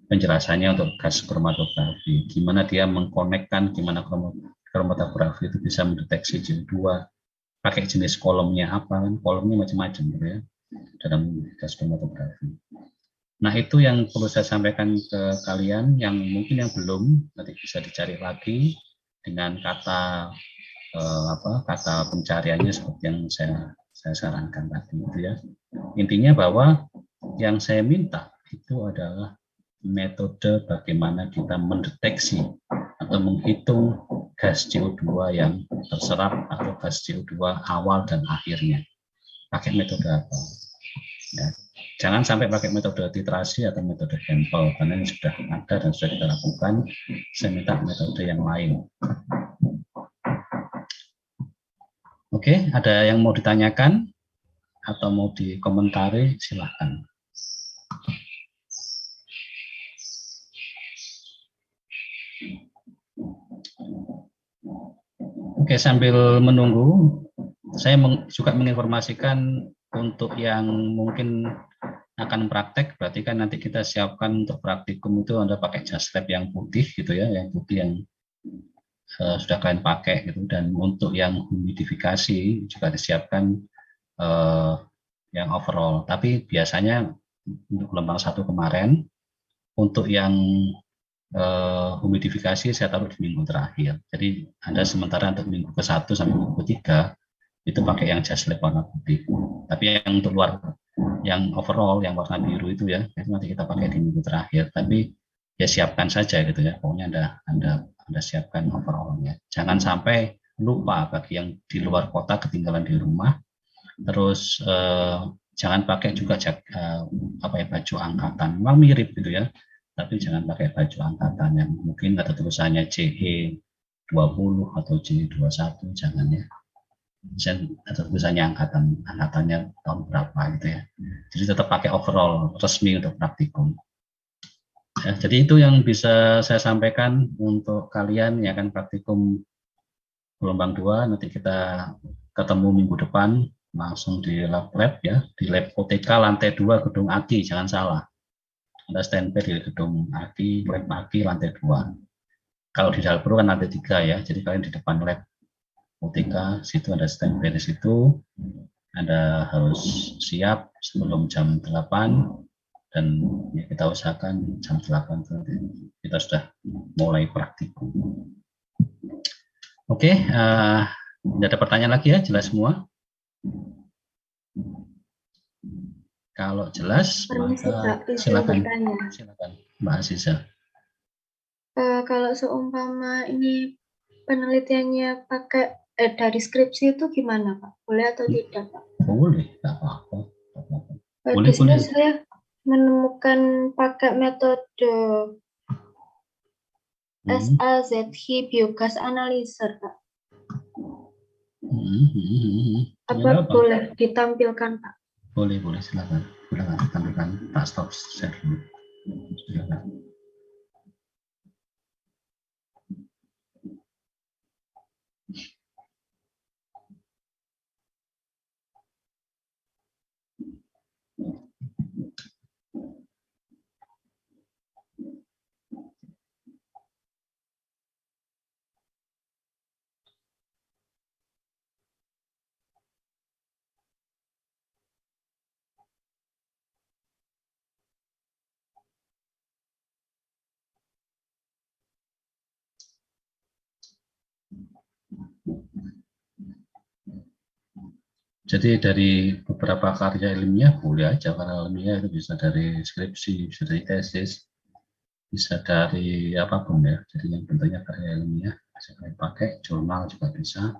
penjelasannya untuk gas kromatografi, gimana dia mengkonekkan, gimana kromatografi itu bisa mendeteksi CO2, pakai jenis kolomnya apa, kan kolomnya macam-macam gitu ya dalam gas kromatografi. Nah itu yang perlu saya sampaikan ke kalian, yang mungkin yang belum nanti bisa dicari lagi dengan kata kata pencariannya seperti yang saya sarankan tadi itu ya. Intinya bahwa yang saya minta itu adalah metode bagaimana kita mendeteksi atau menghitung gas CO2 yang terserap atau gas CO2 awal dan akhirnya. Pakai metode apa? Ya. Jangan sampai pakai metode titrasi atau metode sampel, karena ini sudah ada dan sudah kita lakukan. Saya minta metode yang lain. Oke, ada yang mau ditanyakan atau mau dikomentari, silahkan. Oke, sambil menunggu, saya juga menginformasikan untuk yang mungkin akan praktek, berarti kan nanti kita siapkan untuk praktikum itu Anda pakai jas lab yang putih gitu ya, yang putih yang sudah kalian pakai gitu. Dan untuk yang humidifikasi juga disiapkan yang overall. Tapi biasanya untuk gelombang 1 kemarin, untuk yang humidifikasi saya taruh di minggu terakhir. Jadi Anda sementara untuk minggu ke-1 sampai minggu ke-3 itu pakai yang jas lab warna putih. Tapi yang untuk luar, yang overall, yang warna biru itu ya, itu nanti kita pakai di minggu terakhir. Tapi ya siapkan saja gitu ya. Pokoknya Anda siapkan overallnya. Jangan sampai lupa bagi yang di luar kota ketinggalan di rumah. Terus jangan pakai juga baju angkatan. Memang mirip gitu ya. Tapi jangan pakai baju angkatan yang mungkin ada tulisannya JE20 atau JE21, jangan ya. Ada tulisannya angkatannya tahun berapa gitu ya. Jadi tetap pakai overall resmi untuk praktikum. Ya, jadi itu yang bisa saya sampaikan untuk kalian yang akan praktikum gelombang 2. Nanti kita ketemu minggu depan langsung di lab ya, di lab OTK lantai 2 gedung AGI, jangan salah. Anda standby di gedung Aki, lab Aki lantai 2. Kalau di Dalpro kan lantai 3 ya, jadi kalian di depan lab UTK, situ ada standby di situ. Anda harus siap sebelum jam 8 dan ya, kita usahakan jam 8 kita sudah mulai praktikum. Oke, tidak ada pertanyaan lagi ya, jelas semua? Kalau jelas, maka silakan Mbak Aziza. Kalau seumpama ini penelitiannya pakai dari skripsi itu gimana Pak? Boleh atau tidak Pak? Boleh, tidak apa-apa. Di sini saya menemukan pakai metode SAZH biogas analyzer Pak. Apa boleh ditampilkan Pak? Boleh, silakan. Silakan ditampilkan. Tak stop share dulu. Silakan. Jadi dari beberapa karya ilmiah boleh aja, karya ilmiah itu bisa dari skripsi, bisa dari tesis, bisa dari apapun ya. Jadi yang pentingnya karya ilmiah bisa kalian pakai, jurnal juga bisa.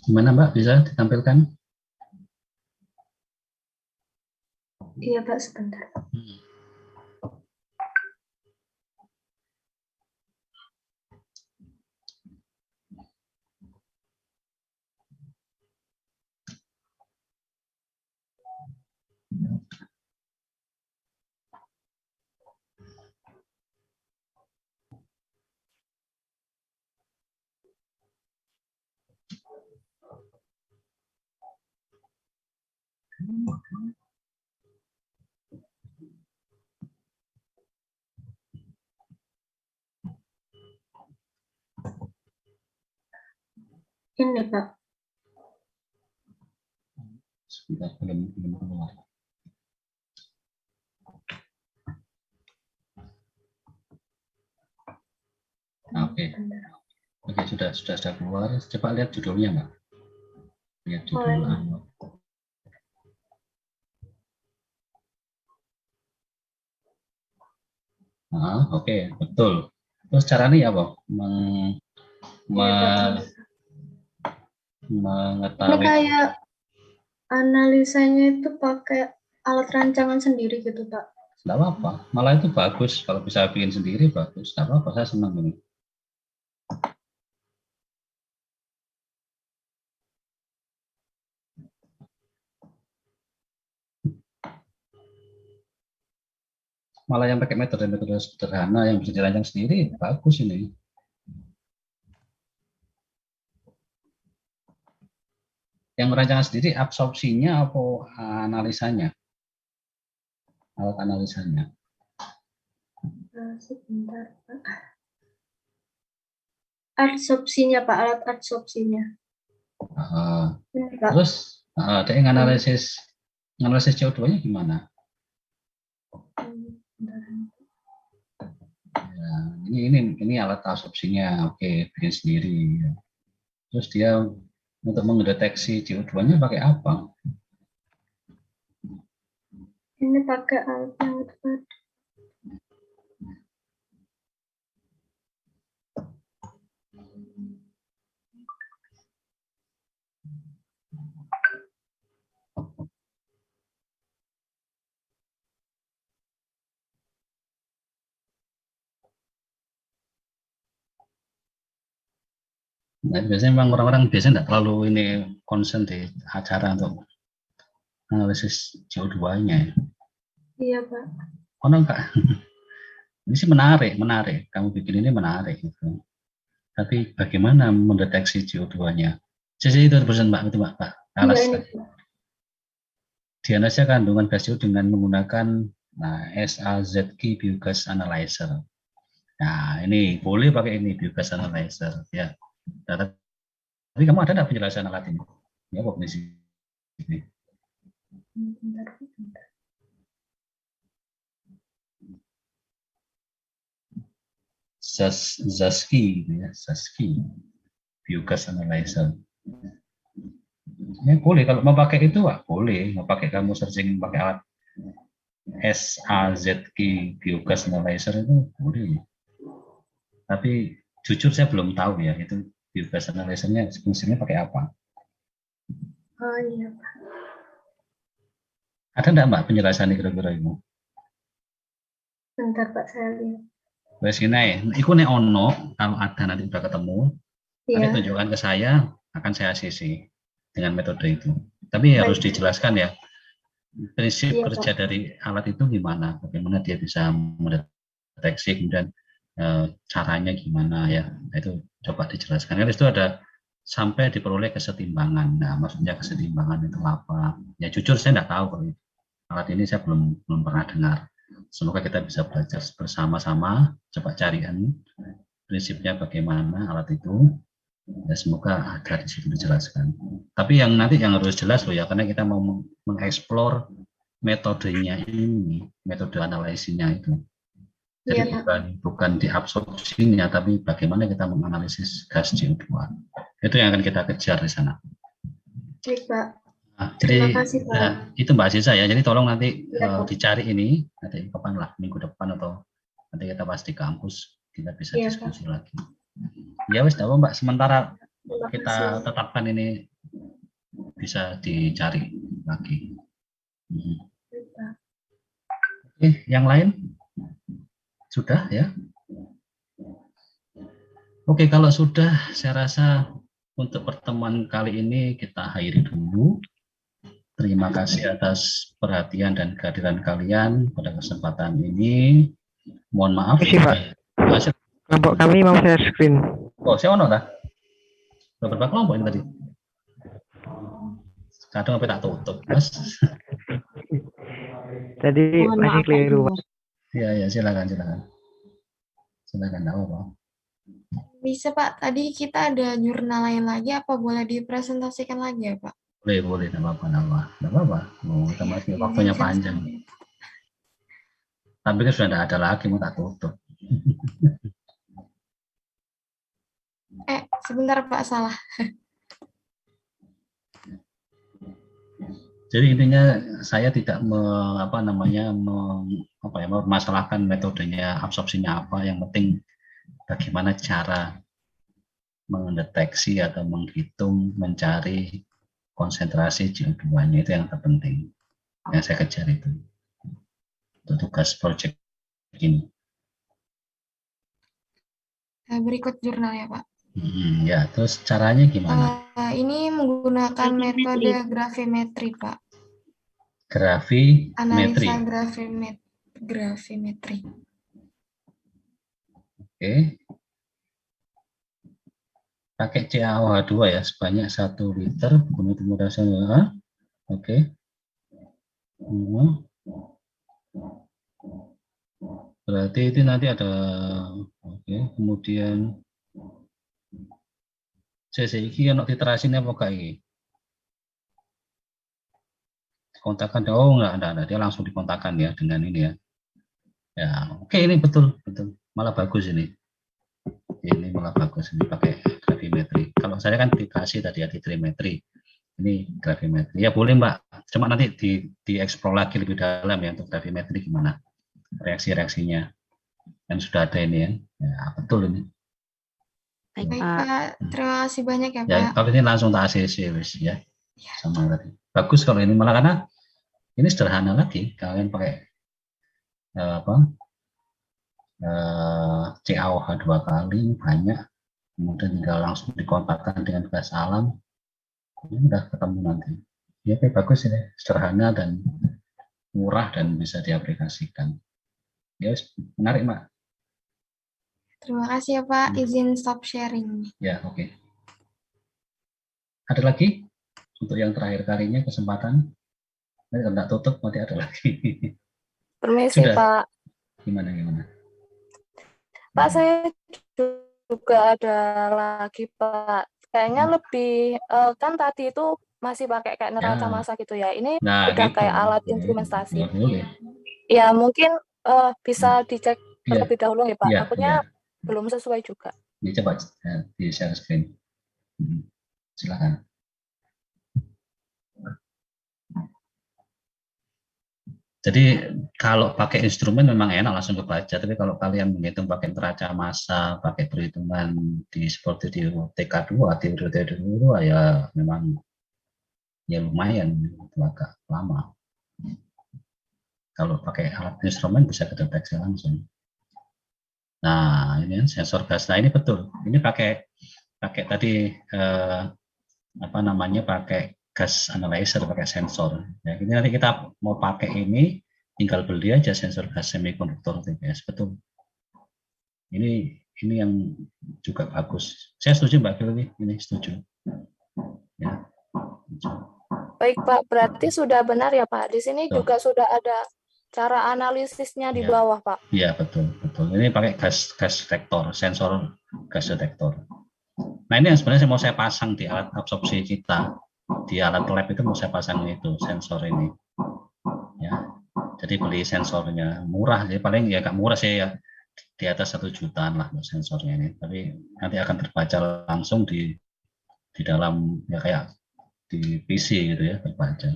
Gimana Mbak, bisa ditampilkan? Iya Pak, sebentar. Ini Pak. Sebentar, belum keluar. Oke, sudah keluar. Coba lihat judulnya Mbak. Lihat judul. Oke, betul. Terus caranya apa? Mengetahui. Ini kayak analisanya itu pakai alat rancangan sendiri gitu Pak. Tidak apa-apa, malah itu bagus. Kalau bisa bikin sendiri bagus. Tidak apa-apa, saya senang ini. Malah yang pakai metode-metode sederhana yang bisa dirancang sendiri bagus ini. Yang merancang sendiri absorpsinya atau analisanya? Alat analisanya. Sebentar Pak. Absorpsinya Pak, alat absorpsinya. Terus ada yang analisis CO2-nya gimana? Ya, ini alat absorpsinya, oke, bikin sendiri. Terus dia untuk mendeteksi CO2-nya pakai apa? Ini pakai alat yang Nah, biasanya memang orang-orang biasanya tidak terlalu ini concern di acara untuk analisis CO2-nya. Iya, Pak. Oh, enggak. Ini sih menarik. Kamu bikin ini menarik gitu. Tapi bagaimana mendeteksi CO2-nya? Jadi itu pesan Mbak, itu Mbak. Iya, ini, Pak. Dianalisa kandungan gas CO dengan menggunakan SAZK Biogas Analyzer. Nah, ini boleh pakai ini Biogas Analyzer ya. Nah, tapi kamu ada nggak penjelasan alat ini? Ya, kok di sini. Zaski, ya, Zaski Biogas Analyzer. Ya, boleh kalau mau pakai itu, boleh. Mau pakai kamu searching pakai alat SAZK Biogas Analyzer itu boleh. Tapi jujur saya belum tahu ya itu biogas analyzer-nya fungsinya pakai apa. Oh iya, Pak. Ada enggak Mbak penjelasannya kira-kira itu? Bentar Pak, saya lihat. Wes ini, iku nek ono kalau ada nanti udah ketemu, nanti tunjukkan ke saya, akan saya ACC dengan metode itu. Tapi harus dijelaskan ya, prinsip kerja dari alat itu gimana, bagaimana dia bisa mendeteksi, kemudian caranya gimana ya, itu coba dijelaskan. Karena itu ada sampai diperoleh kesetimbangan. Nah, maksudnya kesetimbangan itu apa? Ya jujur saya tidak tahu kalau alat ini saya belum pernah dengar. Semoga kita bisa belajar bersama-sama, coba carian prinsipnya bagaimana alat itu. Ya, semoga ada di situ dijelaskan. Tapi yang nanti yang harus jelas loh ya, karena kita mau mengeksplor metodenya ini, metode analisisnya itu. Jadi bukan di absorpsinya, tapi bagaimana kita menganalisis gas CO2. Itu yang akan kita kejar di sana. Baik, Pak. Nah, jadi kasih, Pak. itu Mbak Aziza ya. Jadi tolong nanti dicari ini, nanti kapan lah, minggu depan atau nanti kita pasti kampus, kita bisa diskusi lagi. Ya wes, tahu Mbak. Sementara kita tetapkan ini bisa dicari lagi. Oke, yang lain? Sudah ya. Oke, kalau sudah saya rasa untuk pertemuan kali ini kita akhiri dulu. Terima kasih atas perhatian dan kehadiran kalian pada kesempatan ini. Mohon maaf. Terima kasih, Pak. Kelompok kami mau share screen. Oh, saya ono dah. Berapa kelompok ini tadi? Kadang sampai tak tutup, Mas. Jadi masih keliru, Pak. Ya, silakan. Silakan, apa? Bisa Pak, tadi kita ada jurnal lain lagi, apa boleh dipresentasikan lagi ya Pak? Boleh, enggak apa-apa. Oh, kita masih waktunya panjang. Tapi kan sudah tidak ada lagi, mau tak tutup. Sebentar Pak, salah. Jadi intinya saya tidak memasalahkan metodenya, absorpsinya apa. Yang penting bagaimana cara mendeteksi atau menghitung, mencari konsentrasi CO2-nya, itu yang terpenting. Yang saya kejar itu. Untuk tugas project ini. Berikut jurnal ya Pak. Ya, terus caranya gimana? Ini menggunakan metode gravimetri Pak. Gravimetri. Analisa gravimetri. Oke. Pakai CaOH2 ya, sebanyak 1 liter. Oke. Berarti itu nanti ada, kemudian CCI yang diterasinya apa kayak kontakkan, enggak ada, dia langsung dikontakkan ya dengan ini ya. Ya, oke, ini betul, malah bagus ini pakai gravimetri. Kalau saya kan dikasih tadi ya di trimetri, ini gravimetri ya boleh Mbak, cuma nanti dieksplor lagi lebih dalam ya untuk gravimetri gimana reaksinya yang sudah ada ini ya betul ini. Baik Pak, terima kasih banyak ya Pak. Ya, kalau ini langsung tak ACC ya. Sama tadi. Bagus kalau ini, malah karena ini sederhana lagi, kalian pakai CaOH 2 kali banyak, kemudian tinggal langsung dikontakkan dengan gas alam, ini udah ketemu nanti. Ya, oke, bagus ini, sederhana dan murah dan bisa diaplikasikan. Ya, menarik, Mbak. Terima kasih ya Pak, izin stop sharing. Ya, oke. Ada lagi? Untuk yang terakhir kalinya kesempatan. Nanti kalau nggak tutup, nanti ada lagi. Permisi, Sudah. Pak. Gimana? Pak, saya juga ada lagi, Pak. Kayaknya lebih, kan tadi itu masih pakai kayak neraca massa gitu ya. Ini Nah, udah gitu. kayak alat instrumentasi. Boleh. Ya, mungkin bisa dicek Iya. terlebih dahulu ya, Pak. Iya, Takutnya iya. belum sesuai juga. Ini coba di share screen. Silakan. Jadi kalau pakai instrumen memang enak langsung kebaca, tapi kalau kalian menghitung pakai neraca massa, pakai perhitungan seperti di TK2, teori TK2 ya memang ya lumayan, itu agak lama. Kalau pakai alat instrumen bisa kedeteksi langsung. Nah, ini sensor gas. Nah, ini betul. Ini pakai tadi pakai gas analyzer, pakai sensor. Ya, ini nanti kita mau pakai ini, tinggal beli aja sensor gas semikonduktor TPS. Betul. Ini yang juga bagus. Saya setuju Mbak Filwi, ini setuju. Ya. Baik Pak, berarti sudah benar ya Pak. Di sini juga sudah ada cara analisisnya di bawah Pak. Iya betul. Ini pakai gas detektor, sensor gas detektor. Nah ini yang sebenarnya mau saya pasang di alat absorpsi kita, di alat lab itu mau saya pasang itu sensor ini. Ya, jadi beli sensornya murah, jadi paling ya agak murah sih ya, di atas 1 jutaan lah sensornya ini. Tapi nanti akan terbaca langsung di dalam ya kayak di PC gitu ya, terbaca.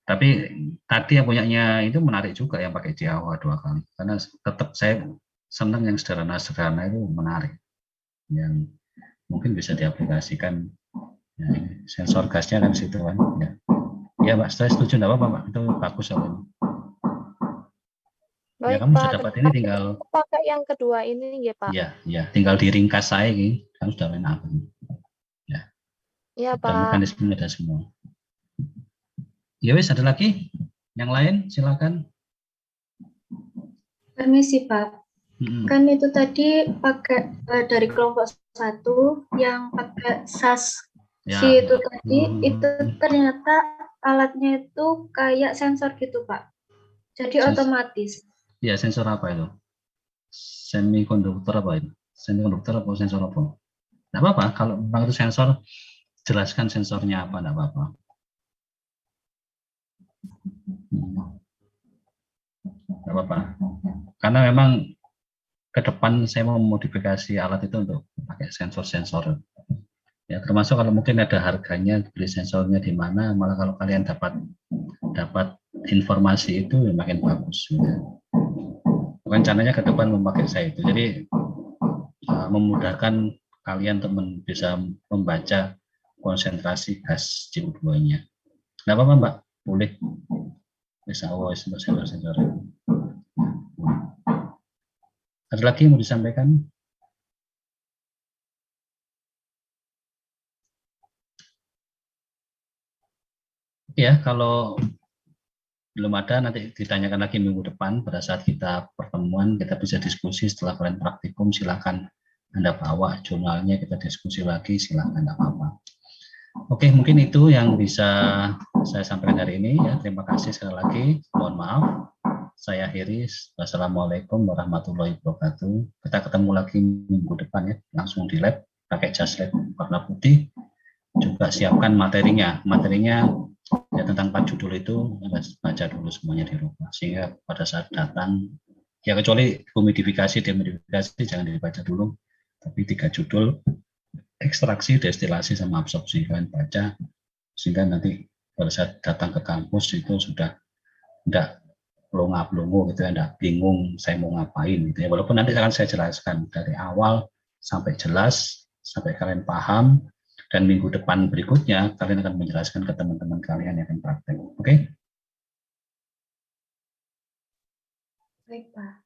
Tapi tadi yang punyanya itu menarik juga yang pakai Jawa 2 kali, karena tetap saya senang yang sederhana itu menarik, yang mungkin bisa diaplikasikan. Ya, sensor gasnya kan situ kan. Ya Mbak, saya setuju, enggak apa-apa Mbak, itu bagus soalnya. Baik, ya kamu Pak, sudah dapat ini tinggal pakai yang kedua ini ya Pak. Ya, tinggal diringkas saya ini, kan sudah enak. Ya. Iya Dan Pak. mekanismenya ada semua. Ya wis, ada lagi? Yang lain silakan. Permisi Pak. Kan itu tadi pakai dari kelompok 1 yang pakai SAS itu tadi, itu ternyata alatnya itu kayak sensor gitu Pak. Jadi otomatis. Ya, sensor apa itu? Semikonduktor apa itu? Semikonduktor apa sensor apa? Tidak apa-apa, kalau memang itu sensor, jelaskan sensornya apa, tidak apa-apa. Tidak apa-apa. Karena memang ke depan saya mau modifikasi alat itu untuk pakai sensor-sensor. Ya, termasuk kalau mungkin ada harganya, beli sensornya di mana, malah kalau kalian dapat informasi itu ya makin bagus. Gitu. Rencananya ke depan memakai saya itu. Jadi memudahkan kalian untuk bisa membaca konsentrasi gas CO2-nya. Tidak apa-apa Mbak, boleh. Bisa untuk sensor-sensor. Ada lagi yang mau disampaikan? Ya, kalau belum ada nanti ditanyakan lagi minggu depan pada saat kita pertemuan, kita bisa diskusi setelah kalian praktikum. Silakan Anda bawa jurnalnya, kita diskusi lagi, silakan, tidak apa-apa. Oke, mungkin itu yang bisa saya sampaikan hari ini ya. Terima kasih sekali lagi, mohon maaf. Saya akhiri. Wassalamualaikum warahmatullahi wabarakatuh. Kita ketemu lagi minggu depan ya, langsung di lab pakai jas lab warna putih. Juga siapkan materinya ya, tentang 4 judul itu baca dulu semuanya di rumah, sehingga pada saat datang ya, kecuali humidifikasi, dehumidifikasi jangan dibaca dulu, tapi 3 judul ekstraksi, destilasi sama absorpsi kalian baca, sehingga nanti pada saat datang ke kampus itu sudah tidak pelongo-pelongo gitu ya, tidak bingung saya mau ngapain gitu ya. Walaupun nanti akan saya jelaskan dari awal sampai jelas, sampai kalian paham, dan minggu depan berikutnya kalian akan menjelaskan ke teman-teman kalian yang akan praktek. Oke? Baik Pak.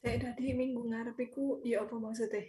Saya tadi minggu ngarep iku ya apa maksudnya?